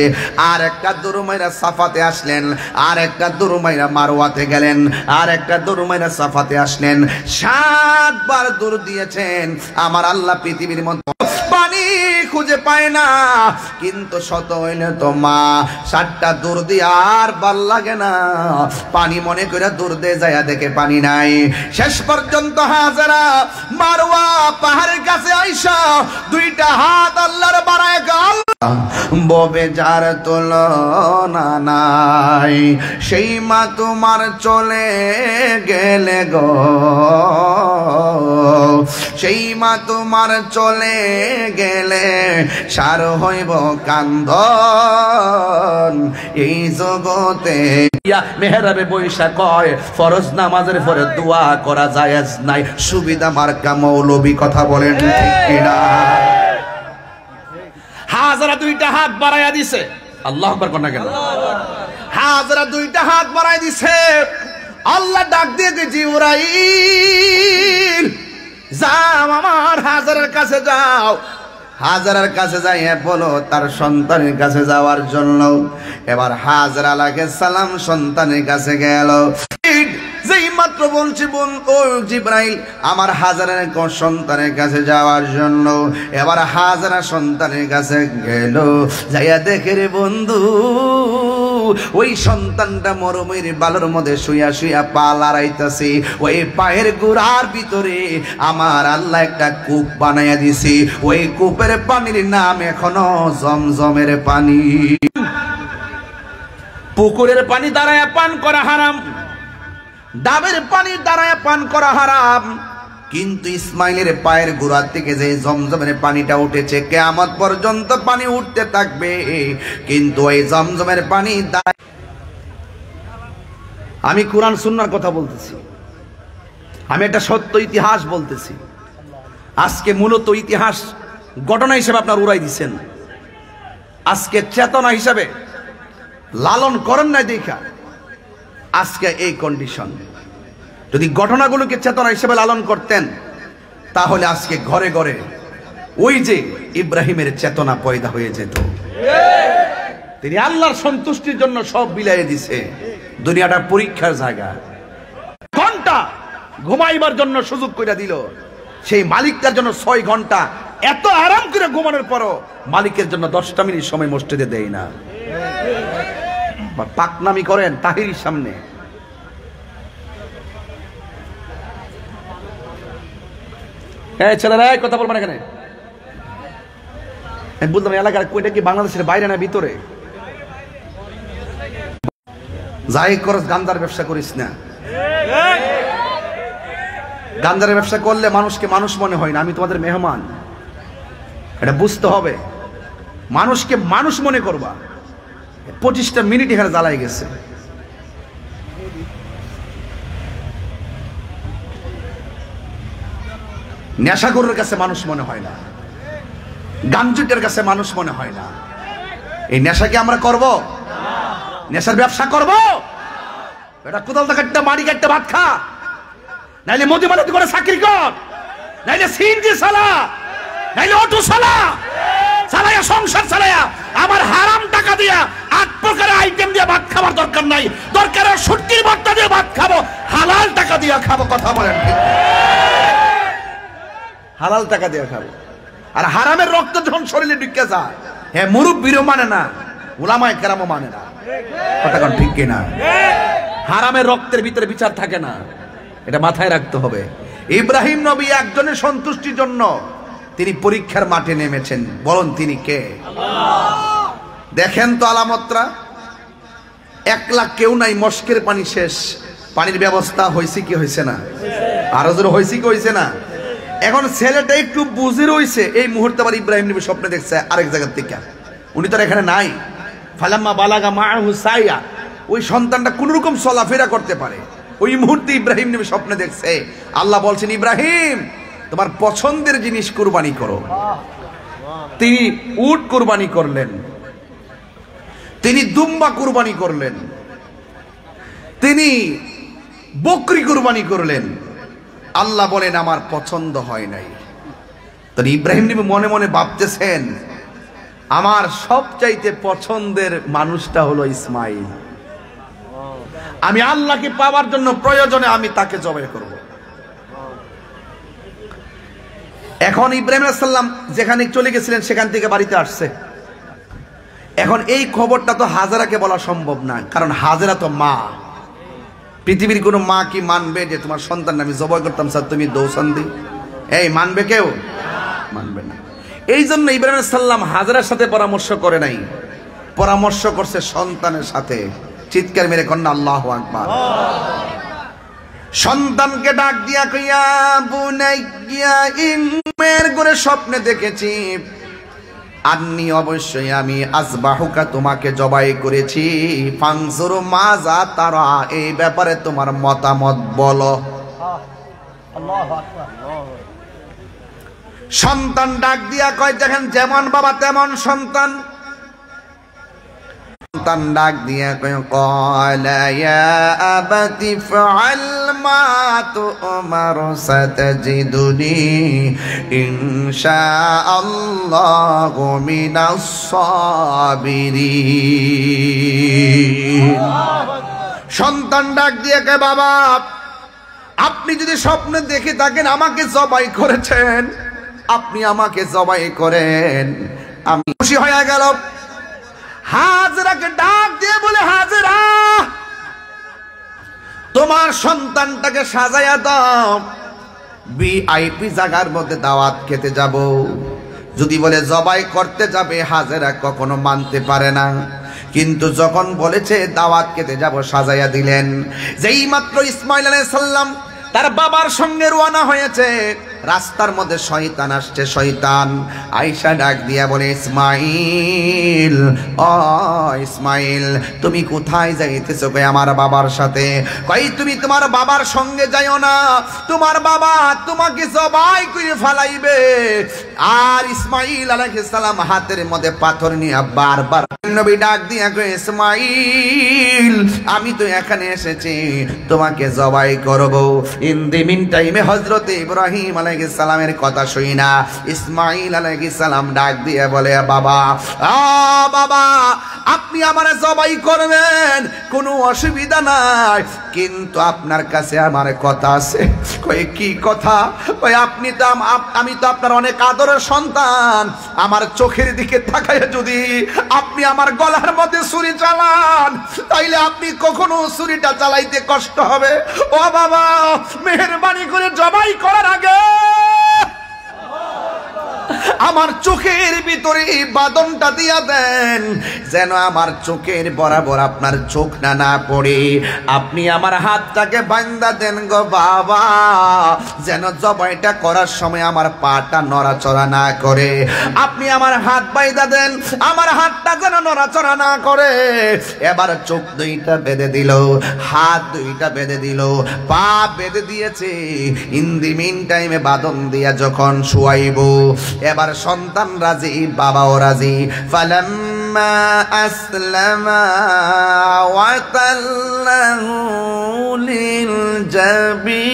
আর একটা দুরুমাইরা সাফাতে আসলেন, আর একটা দুরুমাইরা মারওয়াতে গেলেন, আর একটা দুরুমাইরা সাফাতে আসলেন। 7 বার দৌড় দিয়েছেন। আমার আল্লাহ পৃথিবীর মধ্যে পানি খুঁজে পায় না, কিন্তু শত হইলে তো মা 7টা দৌড় দিয়ে আর ভাল লাগে না, পানি মনে করে দৌড় দিয়ে যায় দেখে পানি নাই। শেষ পর্যন্ত হাজেরা মারওয়া পাহাড়ের কাছে আইসা 2টা হাত আল্লাহর বাড়ায় গাল ববে যার তুলনা নাই, সেই মা তোমার চলে গেলে গো, সেই মা তোমার চলে গেলে সার হইব কান্দন এই জগতে। মেহরাবে বৈশা কয় ফরজ নামাজের পরে দোয়া করা জায়েজ নাই, সুবিধা মার্কা মৌলবী। কথা বলেন ঠিক কিনা? হাজরা 2টা হাত বাড়াইয়া দিছে। আল্লাহু আকবার কোন না কেন? হাজরা 2টা হাত বাড়াই দিছে। আল্লাহ ডাক দিয়ে জিবরাইল যাও আমার হাজরার কাছে যাও। হাজরার কাছে যাইয়া বলো তার সন্তানের কাছে যাওয়ার জন্য। এবার হাজরা আলাইহিস সালাম সন্তানের কাছে গেল। যেই মাত্র বলছি বোন ও জিবরাইল আমার হাজরার সন্তানের কাছে যাওয়ার জন্য, এবার হাজরা সন্তানের কাছে গেল। যাইয়া দেখে রে বন্ধু ওই সন্তানটা মরমের বালুর মধ্যে শুইয়া শুইয়া পা লড়াইতেছে। ওই পায়ের গোড়ার ভিতরে আমার আল্লাহ একটা কূপ বানাইয়া দিছি। ওই কূপের পানির নাম এখনো জমজমের পানি। পুকুরের পানি দাঁড়ায় পান করা হারাম, ডাবের পানি দাঁড়ায় পান করা হারাম, কিন্তু ইসমাইলের পায়ের গোড়া থেকে যে জমজমের পানিটা উঠেছে কিয়ামত পর্যন্ত পানি উঠতে থাকবে। কিন্তু এই জমজমের পানি আমি কোরআন সুন্নাহর কথা বলতেছি, আমি একটা সত্য ইতিহাস বলতেছি। আজকে মূলত ইতিহাস ঘটনা হিসেবে আপনার উড়াই দিচ্ছেন, আজকে চেতনা হিসেবে লালন করেন নাই দেখা আজকে এই কন্ডিশন। যদি ঘটনাগুলোকে চেতনা হিসেবে লালন করতেন তাহলে আজকে ঘরে ঘরে ওই যে ইব্রাহিমের চেতনা পয়দা হয়ে যেত। তিনি আল্লাহর সন্তুষ্টির জন্য সব বিলাইয়ে দিছে। দুনিয়াটা পরীক্ষার জায়গা। ঘন্টা ঘুমাইবার জন্য সুযোগ করে দিল, সেই মালিকটার জন্য 6 ঘন্টা এত আরাম করে ঘুমানোর পরও মালিকের জন্য 10টা মিনিট সময় মসজিদে দেয় না। পাকনামি করেন তাহিরির সামনে। ছেলেরা কথা বলবেন এখানে। আমি বলতাম এলাকার কইটা কি বাংলাদেশের বাইরে না ভিতরে? যাই করস গান্দার ব্যবসা করিস না। গান্দারের ব্যবসা করলে মানুষকে মানুষ মনে হয় না। আমি তোমাদের মেহমান, এটা বুঝতে হবে। মানুষকে মানুষ মনে করবা। 25টা মিনিট এখানে জ্বালাই গেছে। নেশাখোরের কাছে মানুষ মনে হয় না, গাঞ্জুটের কাছে মানুষ মনে হয় না। এই নেশাকে আমরা করব? নেশার ব্যবসা করব? এটা কোদাল কাটটা মারি কাটটা ভাত খা, নাইলে মোদি মালাতি করে চাকরি কর, নাইলে সিএনজি চালা, নাইলে অটো চালা, চালাইয়া সংসার চালাইয়া আমার হারাম টাকা দিয়া 8 প্রকারের আইটেম দিয়ে ভাত খাবার দরকার নাই। দরকার সুটকির ভর্তা দিয়ে ভাত খাবো, হালাল টাকা দিয়ে খাবো। কথা বলেন, হালাল টাকা দিয়ে খাবো। আর হারামের রক্ত যখন শরীরে ঢুকে যায়, হ্যাঁ মুরব্বিরও মানে না, উলামায়ে কেরামও মানে না। কথা কোন ঠিক কিনা? হারামের রক্তের ভিতরে বিচার থাকে না, এটা মাথায় রাখতে হবে। ইব্রাহিম নবী একজনের সন্তুষ্টির জন্য তিনি পরীক্ষার মাঠে নেমেছেন। বলুন তিনি কে? দেখেন তো আলামতরা। 1 লাখ কেউ নাই, মস্কের পানি শেষ। পানির ব্যবস্থা হয়েছে কি হয়েছে না? আরো জোর হয়েছে কি হয়েছে না? এখন ছেলেটা একটু বুঝে রয়েছে। এই মুহূর্তে আবার ইব্রাহিম নবী স্বপ্নে দেখছে আরেক জায়গার থেকে, উনি তো এখানে নাই। ফালাম্মা বালাগা মাআহু সাইয়া, ওই সন্তানটা কোন রকম চলাফেরা করতে পারে, ওই মুহূর্তে ইব্রাহিম নবী স্বপ্নে দেখছে আল্লাহ বলছেন, ইব্রাহিম তোমার পছন্দের জিনিস কুরবানি করো। তিনি উট কুরবানি করলেন, তিনি দুম্বা কুরবানি করলেন, তিনি বকরি কুরবানি করলেন। আল্লাহ বলেন আমার পছন্দ হয় নাই। তো ইব্রাহিম নবী মনে মনে ভাবতেছেন আমার সবচাইতে পছন্দের মানুষটা হলো ইসমাইল, আমি আল্লাহকে পাওয়ার জন্য প্রয়োজনে আমি তাকে জবাই করব। এখন ইব্রাহিম আলাইহিস সালাম যেখানে চলে গেছিলেন সেখান থেকে বাড়িতে আসছে। এখন এই খবরটা তো হাজেরাকে বলা সম্ভব না, কারণ হাজেরা তো মা। পৃথিবীর কোনো মা কি মানবে যে তোমার সন্তান আমি জবাই করতাম স্যার তুমি দৌসান দি? এই মানবে কেউ? মানবে না। এই জন্য ইব্রাহিম আলাইহিস সালাম হাজেরার সাথে পরামর্শ করে নাই, পরামর্শ করছে সন্তানের সাথে। চিৎকার মেরে কন্যা আল্লাহু আকবার। সন্তানকে ডাক দিয়া কইয়া বুনাইয়া ইমের করে স্বপ্নে দেখেছি আন্নি অবশ্যই আমি আসবাহুকা তোমাকে জবাই করেছি, ফাংসুর মাজা তারা এই ব্যাপারে তোমার মতামত বলো। সন্তান ডাক দিয়া কয় দেখেন যেমন বাবা তেমন সন্তান। সন্তান ডাক দিয়া কয় ক্বালা ইয়া আবাতি ফাআল মা তু'মার সাতাজিদুনি ইনশাআল্লাহু মিনাস সাবিরিন। সন্তান ডাক দিয়া কয় বাবা আপনি যদি স্বপ্নে দেখে থাকেন আমাকে জবাই করেছেন, আপনি আমাকে জবাই করেন, আমি খুশি হয়ে গেল। হাজেরাকে ডাক দিয়ে বলে হাজেরা তোমার সন্তানটাকে সাজায়া দাও, ভিআইপি জায়গার মধ্যে দাওয়াত খেতে যাব। যদি বলে জবাই করতে যাবে হাজেরা কখনো মানতে পারে না, কিন্তু যখন বলেছে দাওয়াত খেতে যাব সাজায়া দিলেন। যেই মাত্র ইসমাইল আলাইহিস সালাম তার বাবার সঙ্গে রওনা হয়েছে, রাস্তার মধ্যে শয়তান আসছে। শয়তান আয়েশা ডাক দিয়া বলে ইসমাইল, ও ইসমাইল তুমি কোথায় যাইতেছো? কই আমার বাবার সাথে। কই তুমি তোমার বাবার সঙ্গে যাইও না, তোমার বাবা তোমাকে জবাই করে ফালাইবে। আর ইসমাইল আলাইহিস সালাম হাতের মধ্যে পাথর নিয়ে বারবার নবী ডাক দিয়া কই ইসমাইল আমি তো এখানে এসেছি তোমাকে জবাই করব। ইন দি মিন টাইমে হযরত ইব্রাহিম আলাইহিস সালামের কথা শুই না ইসমাইল আলাইহিস সালাম ডাক দিয়ে বলে বাবা, বাবা আপনি আমারে জবাই করবেন কোনো অসুবিধা নাই, কিন্তু আপনার কাছে আমার কথা আছে। কই কি কথা? কই আপনি তো আমি তো আপনার অনেক আদরের সন্তান, আমার চোখের দিকে তাকায় যদি আপনি আমার গলার মধ্যে ছুরি চালান তাইলে আপনি কখনো ছুরিটা চালাইতে কষ্ট হবে। ও বাবা মেহেরবানি করে জবাই করার আগে আমার চোখের ভিতরে এই বাদনটা দিয়া দেন, যেন আমার চোখের বরাবর আপনার চোখ না পড়ে। আপনি আমার হাতটাকে বান্ধা দেন গো বাবা, যেন জবাইটা করার সময় আমার পাটা নড়াচড়া না করে। আপনি আমার হাত বাঁধা দেন, আমার হাতটা যেন নড়াচড়া না করে। এবার চোখ দুইটা বেঁধে দিল, হাত দুইটা বেঁধে দিল, পা বেঁধে দিয়েছে। ইন দি মিন টাইমে বাদন দিয়া যখন শুয়াইব, এবার সন্তান রাজি, বাবাও রাজি। ফালাম্মা আসলামা ওয়া তাল্লাহু লিল জাবিন।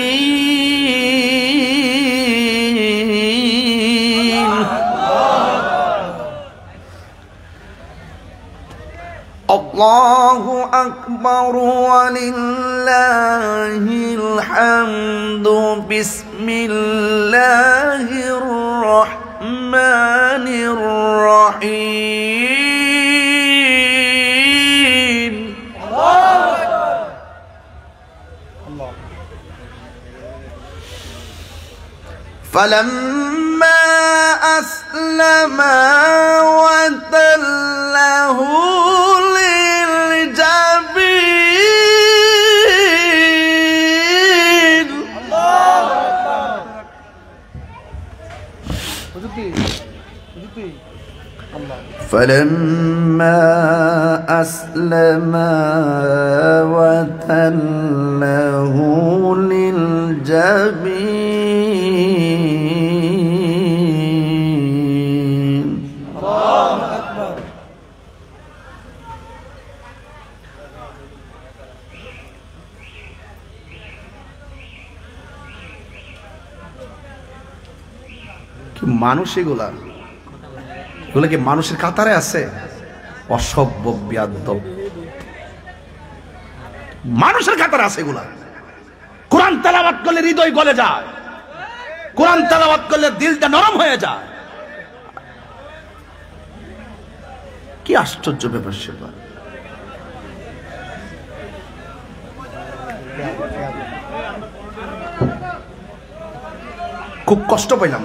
আল্লাহু আকবার ওয়া লিল্লাহিল হামদু। বিসমিল্লাহির রাহমানির রাহিম। فلما أسلما وتله للجبين. فلما أسلما وتله للجبين الله أكبر কি মানুষ এগুলা কি মানুষের কাতারে আছে? অসভ্য বিয়াদব মানুষের কাতারে আছে এগুলা। কোরআন তেলাওয়াত করলে হৃদয় গলে যায়, কোরআন তেলাওয়াত করলে দিলটা নরম হয়ে যায়। কি আশ্চর্য ব্যাপার সেটা। খুব কষ্ট পাইলাম।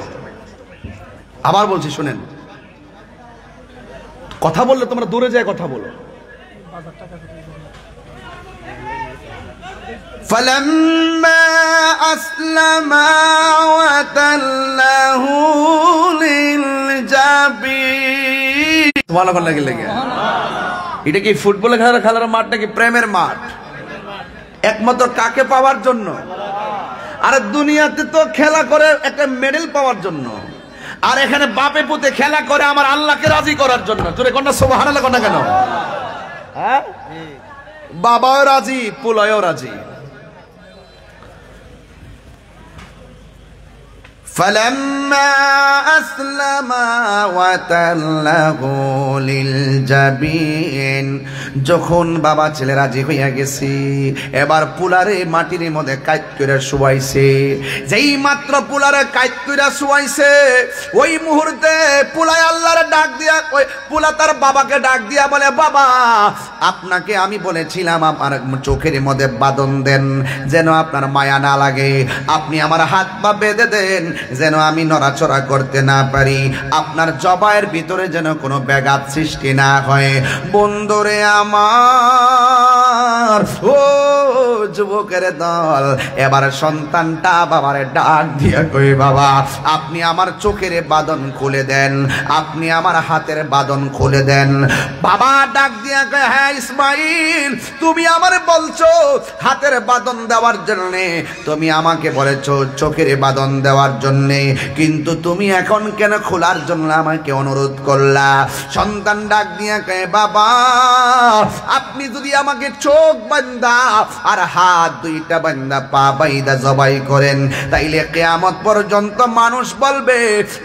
আবার বলছি শুনেন, কথা বললে তোমরা দূরে যায় কথা বলো। فلما أسلما وتله للجبين তোমার কোন লাগে লাগে? এটা কি ফুটবলের খেলার মাঠ নাকি প্রেমের মাঠ? একমাত্র কাকে পাওয়ার জন্য? আরে দুনিয়াতে তো খেলা করে একটা মেডেল পাওয়ার জন্য, আর এখানে বাপে পুতে খেলা করে আমার আল্লাহকে রাজি করার জন্য। তোরে কোনটা সুবহানাল্লাহ কোনটা কেন? হ্যাঁ, বাবাও রাজি, পুলায়ও রাজি। فلما أسلما وتله للجبين যখন বাবা ছেলে রাজি হইয়া গেছে, এবার পুলারে মাটির মধ্যে কাইত কইরা শুয়াইছে। যেই মাত্র পুলারে কাইত কইরা শুয়াইছে, ওই মুহূর্তে পুলাই আল্লাহর ডাক দিয়া, ওই পুলা তার বাবাকে ডাক দিয়া বলে, বাবা আপনাকে আমি বলেছিলাম আমার চোখের মধ্যে বাঁধন দেন যেন আপনার মায়া না লাগে, আপনি আমার হাত পা বেঁধে দেন যেন আমি নড়াচড়া করতে না পারি, আপনার জবাইয়ের ভিতরে যেন কোনো ব্যাঘাত সৃষ্টি না হয়। বন্ধুরে আমার, ও যুবকের দল, এবার সন্তানটা বাবারে ডাক দিয়া কই, বাবা আপনি আমার চোখের বাঁধন খুলে দেন, আপনি আমার হাতের বাঁধন খুলে দেন। বাবা ডাক দিয়া কয়, হ্যাঁ ইসমাইল, তুমি আমার বলছো হাতের বাঁধন দেওয়ার জন্যে, তুমি আমাকে বলেছো চোখের বাঁধন দেওয়ার জন্যে, কিন্তু তুমি এখন কেন খোলার জন্য আমাকে অনুরোধ করলা? সন্তান ডাক দিয়া কয়, বাবা আপনি যদি আমাকে চোখ বান্দা আর হাত দুইটা বান্দা পা বাইদা জবাই করেন, তাইলে কিয়ামত পর্যন্ত মানুষ বলবে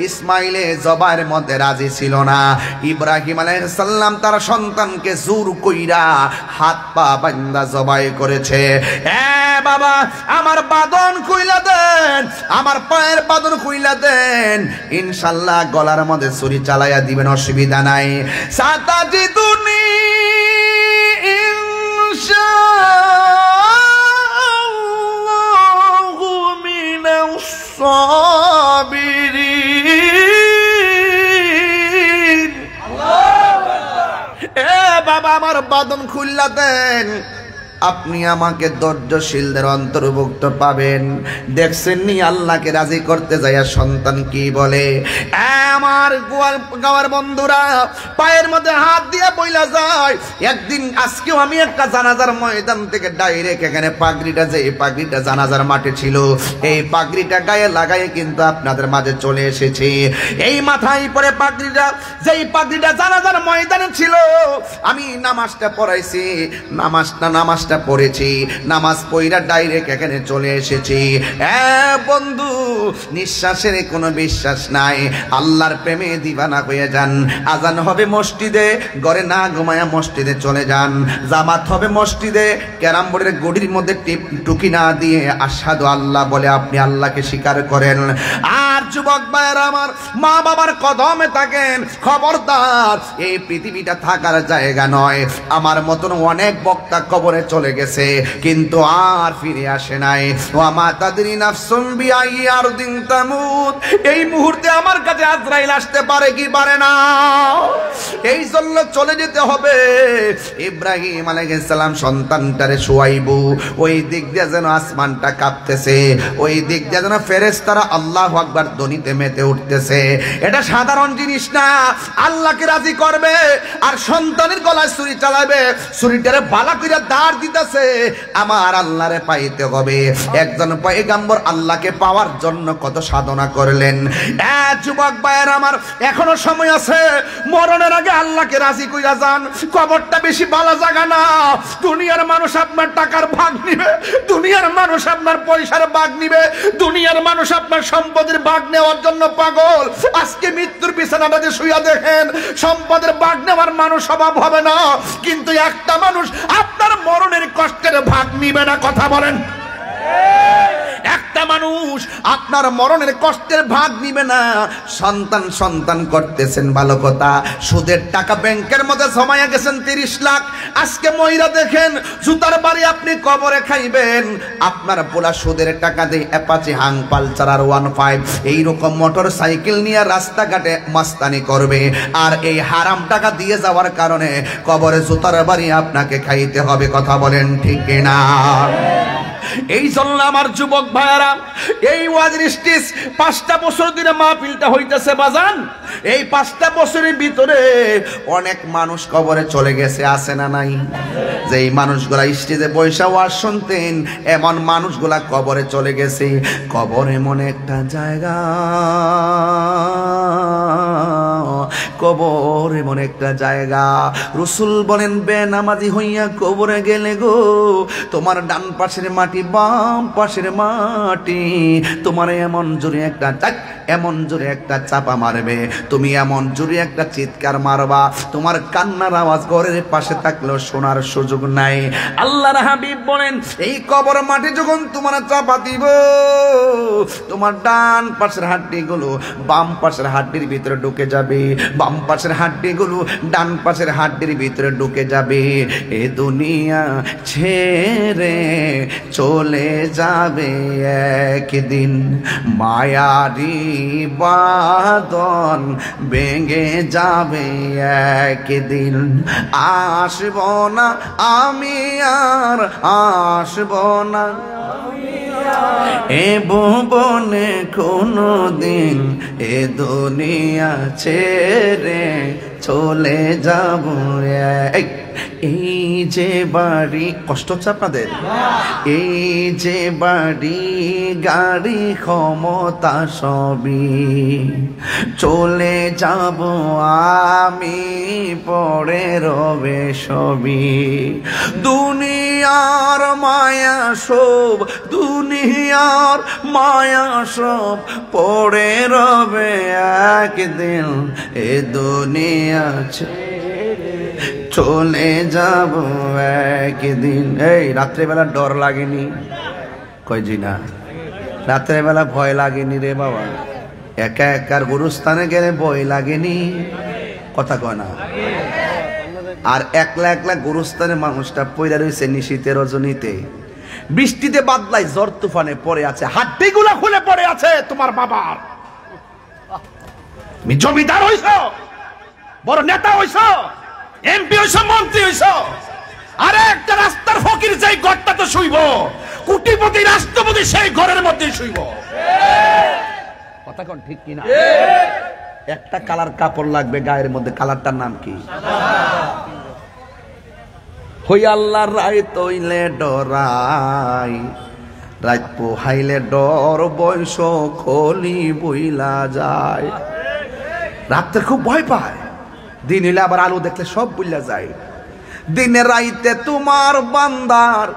ইসমাইলে জবাইয়ের মধ্যে রাজি ছিল না। ইব্রাহিম আলাইহিস সালাম তার সন্তানকে জোর কইরা হাত পা বান্দা জবাই করেছে। বাবা আমার বাঁধন খুইলা দেন, আমার পায়ের বাঁধন খুইলা দেন, ইনশাআল্লাহ গলার মধ্যে ছুরি চালাইয়া দিবেন, অসুবিধা নাই। সাতাজিদুনি ইনশাআল্লাহু মিনাস সাবিরিন। বাবা আমার বাঁধন খুইলা দেন, আপনি আমাকে ধৈর্যশীলদের অন্তর্ভুক্ত পাবেন। দেখছেন নি আল্লাহকে রাজি করতে যাইয়া সন্তান কি বলে? আমার গাওয়ার বন্ধুরা পায়ের মধ্যে হাত দিয়ে বইলা যায়। একদিন আজকেও আমি একটা জানাজার ময়দান থেকে ডাইরেক্ট এখানে পাগড়িটা, যে পাগড়িটা জানাজার মাঠে ছিল, এই পাগড়িটা গায়ে লাগাই কিন্তু আপনাদের মাঝে চলে এসেছি। এই মাথায় পরে পাগড়িটা, যেই পাগড়িটা জানাজার ময়দানে ছিল, আমি নামাজটা পড়াইছি, নামাজটা পড়েছি, নামাজ পড়া ডাইরেক্ট এখানে চলে এসেছি। বন্ধু নিঃশ্বাসের কোনো বিশ্বাস নাই, আল্লাহর প্রেমে দিবানা হয়ে যান। আজান হবে মসজিদে, ঘরে না ঘুমায়া মসজিদে চলে যান। জামাত হবে মসজিদে, ক্যারাম বোর্ডের গড়ির মধ্যে টুকি না দিয়ে আশহাদু আল্লাহ বলে আপনি আল্লাহকে স্বীকার করেন। আর যুবক ভাইয়েরা আমার, মা বাবার কদমে থাকেন, খবরদার এই পৃথিবীটা থাকার জায়গা নয়। আমার মতন অনেক বক্তা কবরে চলে গেছে কিন্তু আর ফিরে আসে নাই। ওয়া মা তাদরি নাফসুম বিআই আরদিন তামুত। এই মুহূর্তে আমার কাছে আজরাইল আসতে পারে কি পারে না, এই জন্য চলে যেতে হবে। ইব্রাহিম আলাইহিস সালাম সন্তানটারে শুয়াইবু, ওই দিক দিয়ে যেন আসমানটা কাঁপতেছে, ওই দিক দিয়ে যেন ফেরেশতারা আল্লাহু আকবার ধ্বনিতে মেতে উঠতেছে। এটা সাধারণ জিনিস না, আল্লাহকে রাজি করবে আর সন্তানের গলায় ছুরি চালাবে, ছুরিটারে বালা কইরা দাঁড় দিতেছে, আমার আল্লাহরে পাইতে হবে। একজন পয়গম্বর আল্লাহকে পাওয়ার জন্য কত সাধনা করলেন। যুবক ভাইয়ের আমার, এখনো সময় আছে, মরণের আগে আল্লাহকে রাজি কইরা যান। কবরটা বেশি ভালো জায়গা না। দুনিয়ার মানুষ আপনার টাকার ভাগ নিবে, দুনিয়ার মানুষ আপনার পয়সার ভাগ নিবে, দুনিয়ার মানুষ আপনার সম্পদের ভাগ নেওয়ার জন্য পাগল। আজকে মৃত্যুর বিছানাটাতে শুইয়া দেখেন, সম্পদের ভাগ নেওয়ার মানুষ অভাব হবে না, কিন্তু একটা মানুষ আপনার মরণের কষ্টের ভাগ নিবে না। কথা বলেন, একটা মানুষ আপনার মরণের কষ্টের ভাগ নিবে না। সন্তান সন্তান করতেছেন ভালো কথা, সুদের টাকা ব্যাংকের মধ্যে জমায়া গেছেন 30 লাখ, আজকে মহিলা দেখেন জুতার বাড়ি আপনি কবরে খাইবেন। আপনার পোলা সুদের টাকা দিয়ে অ্যাপাচি, হাং পালসার আর 15 এইরকম মোটর সাইকেল নিয়ে রাস্তাঘাটে মাস্তানি করবে, আর এই হারাম টাকা দিয়ে যাওয়ার কারণে কবরে জুতার বাড়ি আপনাকে খাইতে হবে। কথা বলেন ঠিক না? এই জন্য আমার যুবক ভাইয়ারা, এই ওয়াজের স্টেজ 5টা বছর ধরে মাহফিলটা হইতেছে বাজান। এই 5টা বছরের ভিতরে অনেক মানুষ কবরে চলে গেছে, আছে না নাই? যেই মানুষগুলা স্টেজে বৈশা ওয়াজ শুনতেন, এমন মানুষগুলা কবরে চলে গেছে। কবর এমন একটা জায়গা, কবর এমন একটা জায়গা, রাসূল বলেন বেনামাজি হইয়া কবরে গেলে গো, তোমার ডান পাশের মাটি বাম পাশের মাটি তোমার এমন জোরে একটা এমন জোরে একটা চাপা মারবে, তুমি এমন জোরে একটা চিৎকার মারবা, তোমার কান্নার আওয়াজ ঘরের পাশে থাকলেও শোনার সুযোগ নাই। আল্লাহর হাবিব বলেন, এই কবর মাটি যখন তোমার চাপা দিব, তোমার ডান পাশের হাড্ডিগুলো বাম পাশের হাড্ডির ভিতরে ঢুকে যাবে, বাম পাশের হাড্ডিগুলো ডান পাশের হাড্ডির ভিতরে ঢুকে যাবে। এ দুনিয়া ছেড়ে চলে যাবে একদিন, মায়ারি বাঁধন ভেঙে যাবে একদিন, আসব না আমি আর আসব না এ ভুবনে কোনো দিন, এ দুনিয়া ছেড়ে চলে যাব। এই যে বাড়ি, কষ্ট হচ্ছে আপনাদের? এই যে বাড়ি গাড়ি ক্ষমতা সবই চলে যাব আমি, পরে রবে সবই। দুনিয়ার মায়া সব, দুনিয়ার মায়া সব পরে রবে একদিন, এ দুনিয়া চলে যাব একদিন। এই রাত্রেবেলা ডর লাগেনি? কই জি না, রাত্রেবেলা ভয় লাগেনি রে বাবা? একা একার গুরুস্থানে গেলে ভয় লাগেনি? কথা কয় না? আর একলা একলা গুরুস্থানে মানুষটা পয়রা রয়েছে নিশীতে রজনীতে, বৃষ্টিতে বাদলায় ঝড় তুফানে পড়ে আছে, হাড্ডিগুলা খুলে পড়ে আছে তোমার বাবার। তুমি জমিদার হইছ, বড় নেতা হইছ, এমপি হইছ, মন্ত্রী হইছ, আরে একটা রাস্তার ফকির যেই ঘরটাতে শুইব, কোটিপতি রাষ্ট্রপতি সেই ঘরের মধ্যে শুইব। কথা কোন ঠিক কিনা? একটা কালার কাপড় লাগবে গায়ের মধ্যে, কালারটার নাম কি? হই আল্লাহর রায় তৈলে ডরাই, রাত পোহাইলে ডর বয়স খলি বইলা যায়। রাত্রে খুব ভয় পায়, দিন হইলে আবার আলো দেখলে সব বুঝলা যায়। দিনে রাইতে তোমার বান্দার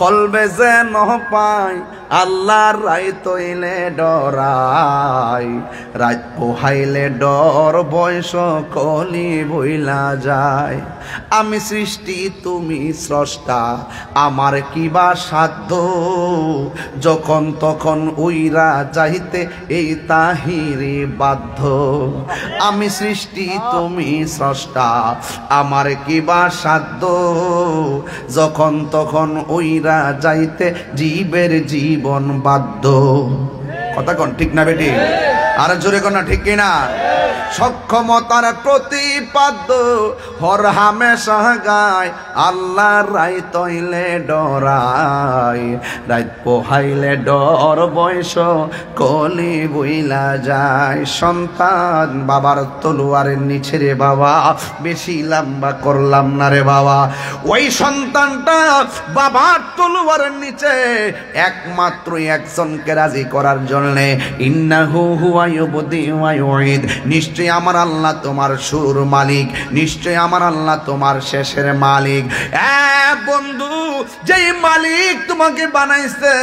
কলবে যেন পাই, আল্লাহর রায় তৈলে ডরাই, রাত পোহাইলে ডর বয়স কলি বইলা যায়। আমি সৃষ্টি তুমি স্রষ্টা, আমার কিবা সাধ্য, যখন তখন উইরা যাইতে এই তাহিরে বাধ্য। আমি সৃষ্টি তুমি স্রষ্টা, আমার কিবা সাধ্য, যখন তখন উইরা যাইতে জীবের জীবন বাধ্য। কথা কোন ঠিক না বেটি? আর জোরে কোন ঠিক কিনা? সক্ষমতার প্রতিপাদ্য হর হামেশা গায় আল্লাহ রাই তৈলে ডরাই রাত পোহাইলে ডর বয়স কলি বইলা যায় সন্তান বাবার তলোয়ারের নিচে রে বাবা বেশি লম্বা করলাম না রে বাবা ওই সন্তানটা বাবার তলোয়ারের নিচে একমাত্র একজনকে রাজি করার জন্য ইন্নাহু হুয়া ইউবদি ওয়া ইউঈদ নিশ্চয় আমার আল্লাহ তোমার শুরুর মালিক নিশ্চয় আমার আল্লাহ তোমার শেষের মালিক বন্ধু যেই মালিক তোমাকে বানাইছে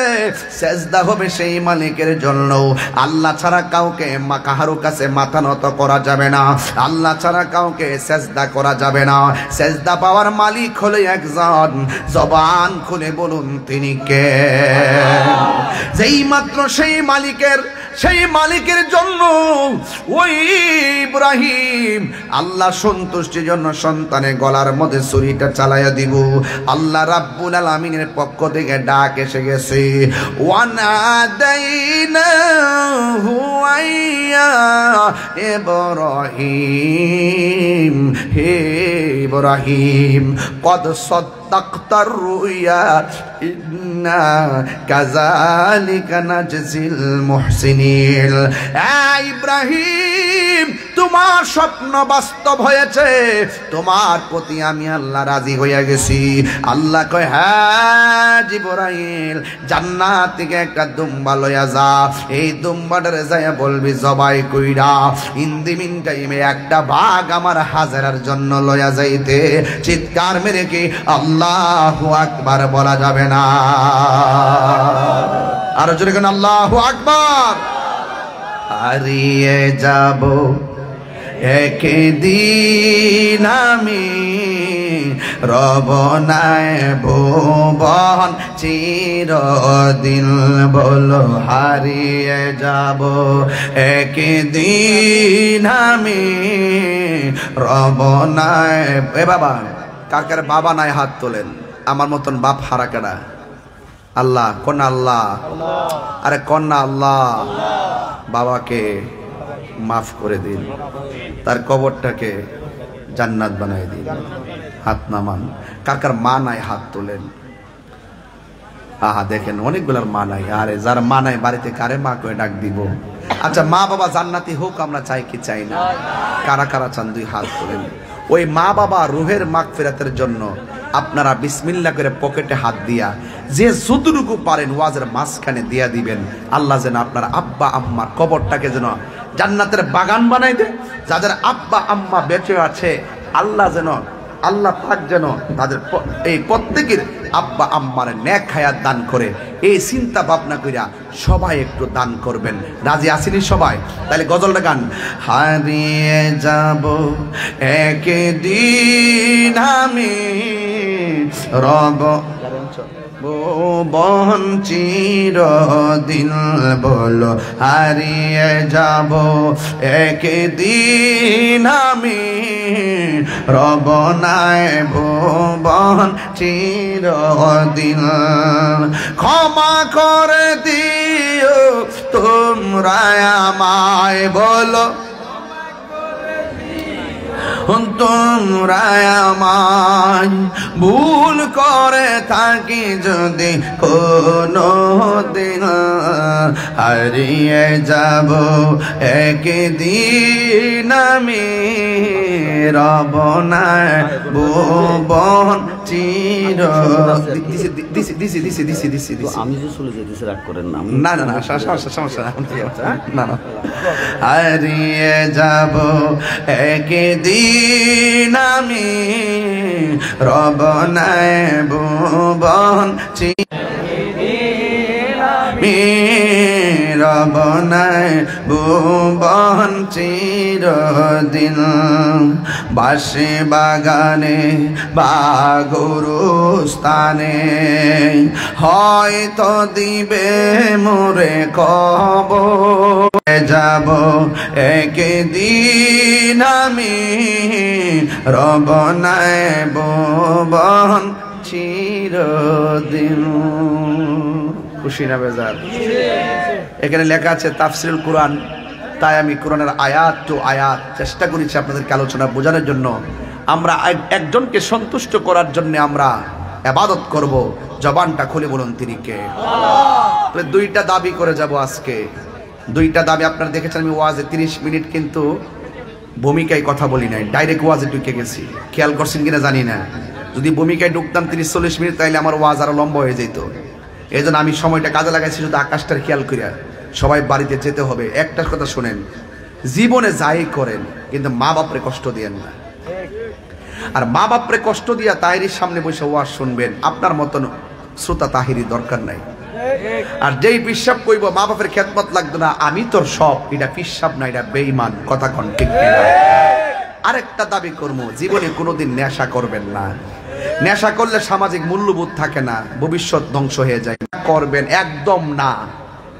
সেজদা হবে সেই মালিকের জন্য আল্লাহ ছাড়া কাউকে কারো কাছে মাথা নত করা যাবে না আল্লাহ ছাড়া কাউকে সেজদা করা যাবে না সেজদা পাওয়ার মালিক হলো একজন জবান খুলে বলুন তিনি কে যেই মাত্র সেই মালিকের জন্য ওই ইব্রাহিম আল্লাহ সন্তুষ্টির জন্য সন্তানের গলার মধ্যে ছুরিটা চালাইয়া দিব আল্লাহ রাব্বুল আলামিনের পক্ষ থেকে ডাক এসে গেছে ওয়ানাদাইনাহু আইয়া ইব্রাহিম হে ইব্রাহিম কদ সাদাক্তার রুয়া ইন্না কাযালিকা নাজজিল মুহসিনিন ইব্রাহিম তোমার স্বপ্ন বাস্তব হয়েছে তোমার প্রতি আমি আল্লাহ রাজি হয়ে গেছি আল্লাহ কয় হ্যাঁ জিবরাইল জান্নাত থেকে একটা দুম্বা লয়া যা এই দুম্বাটারে যায়া বলবি জবাই কইরা ইন দি মিন টাইমে একটা ভাগ আমার হাজারার জন্য লয়া যাইতে চিৎকার মেরে কি আল্লাহু আকবার বলা যাবে না আর জোরে কোন আল্লাহু আকবার হারিয়ে যাব একদিন আমি রব নাই ভুবন চিরদিন বলো হারিয়ে যাব একদিন আমি রব নাই এ বাবা কার কার বাবা নাই হাত তোলেন আমার মতন বাপ হারা কেডা আল্লাহ কোন আল্লাহ আরে কন্যা আল্লাহ বাবাকে মাফ করে দিন তার কবরটাকে জান্নাত বানাই দিন হাত নামান কার কার মা নাই হাত তোলেন আহা দেখেন অনেকগুলার মা নাই আরে যার মা নাই বাড়িতে কারে মা করে ডাক দিব আচ্ছা মা বাবা জান্নাতি হোক আমরা চাই কি চাই না কারা কারা চান দুই হাত তোলেন ওই মা বাবা রুহের মাগফিরাতের জন্য আপনারা বিসমিল্লাহ করে পকেটে হাত দিয়া যে যতটুকু পারেন ওয়াজের মাঝখানে দিয়া দিবেন আল্লাহ যেন আপনার আব্বা আম্মার কবরটাকে যেন জান্নাতের বাগান বানাই দেয় যাদের আব্বা আম্মা বেঁচে আছে আল্লাহ যেন আল্লাহ পাক যেন তাদের এই প্রত্যেকের আব্বা আম্মার নেক হায়াত দান করে এই চিন্তা ভাবনা কইরা সবাই একটু দান করবেন রাজি আসেনি সবাই তাহলে গজলটা গান হারিয়ে যাব একদিন আমি রব ভুবন চিরদিন বলো হারিয়ে যাব একদিন আমি রব নাই ভুবন চিরদিন ক্ষমা করে দিও তোমরা আমায় বলো তোমরা আমায় ভুল করে থাকি যদি কোনো দিন হারিয়ে যাব একদিন আমি রব নাই ভুবন চির দিছি আমি যে চলে যেতেছি রাগ করেন না না না না সমস্যা না না হারিয়ে যাব একদিন আমি রব নাই ভুবন রব নাই ভুবন চিরদিন বাসে বাগানে বা গুরুস্থানে হয়তো দিবে মোরে কবর যাব একদিন আমি রব নাই ভুবন চিরদিন খুশি না বেজার এখানে লেখা আছে তাফসিরুল কুরআন তাই আমি কোরআনের আয়াত টু আয়াত চেষ্টা করেছি আপনাদেরকে আলোচনা বোঝানোর জন্য। আমরা একজনকে সন্তুষ্ট করার জন্য আমরা ইবাদত করব, জবানটা খুলে বলুন তিনি কে। তাহলে দুইটা দাবি করে যাব আজকে, দুইটা দাবি। আপনারা দেখেছেন আমি ওয়াজে 30 মিনিট কিন্তু ভূমিকায় কথা বলি নাই, ডাইরেক্ট ওয়াজে ঢুকে গেছি। খেয়াল করছেন কিনা জানি না, যদি ভূমিকায় ঢুকতাম 30-40 মিনিট তাইলে আমার ওয়াজ আরো লম্বা হয়ে যেত। এই জন্য আমি সময়টা কাজে লাগাইছি শুধু আকাশটার খেয়াল করিয়া। সবাই বাড়িতে যেতে হবে। একটা কথা শোনেন, জীবনে যাই করেন কিন্তু মা বাপরে কষ্ট দিয়েন না। আর মা বাপরে কষ্ট দিয়া তাহিরির সামনে বসে ওয়াজ শুনবেন, আপনার মতন শ্রোতা তাহিরি দরকার নাই। আর যেই পিসাব কইব মা বাপের খেদমত লাগতো না, আমি তোর সব, এটা পিসাব না, এটা বেঈমান। কথা কোন ঠিক না? আরেকটা দাবি করবো, জীবনে কোনোদিন নেশা করবেন না। নেশা করলে সামাজিক মূল্যবোধ থাকে না, ভবিষ্যৎ ধ্বংস হয়ে যায়। করবেন একদম না।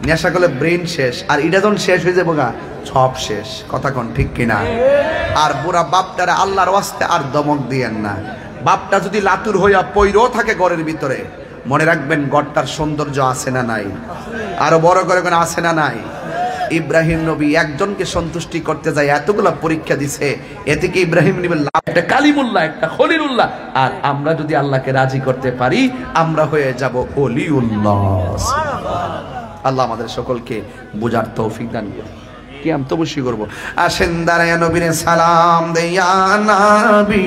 নেশা করলে ব্রেন শেষ, আর এটা যখন শেষ হয়ে যাবো গা সব শেষ। কথা কোন ঠিক কিনা? আর বুড়া বাপটারে আল্লাহর ওয়াস্তে আর দমক দিয়েন না। বাপটা যদি লাতুর হইয়া পইরও থাকে ঘরের ভিতরে, মনে রাখবেন ঘরটার সৌন্দর্য আছে না নাই? আরো বড় করে কোন আছে না নাই? ইব্রাহিম নবী একজনকে সন্তুষ্টি করতে যায় এতগুলা পরীক্ষা দিছে, এ থেকে ইব্রাহিম নবীর লাভ একটা কালিমুল্লাহ, একটা খলিলুল্লাহ। আর আমরা যদি আল্লাহকে রাজি করতে পারি, আমরা হয়ে যাব ওলিউল্লাহ। আল্লাহ আমাদের সকলকে বোঝার তৌফিক দান করুন। কি আমি তো অবশ্যই করবো। আসেন দাঁড়ায় নবীরে সালাম দেয়া নবী,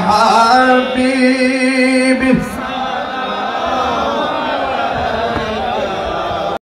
হাবিব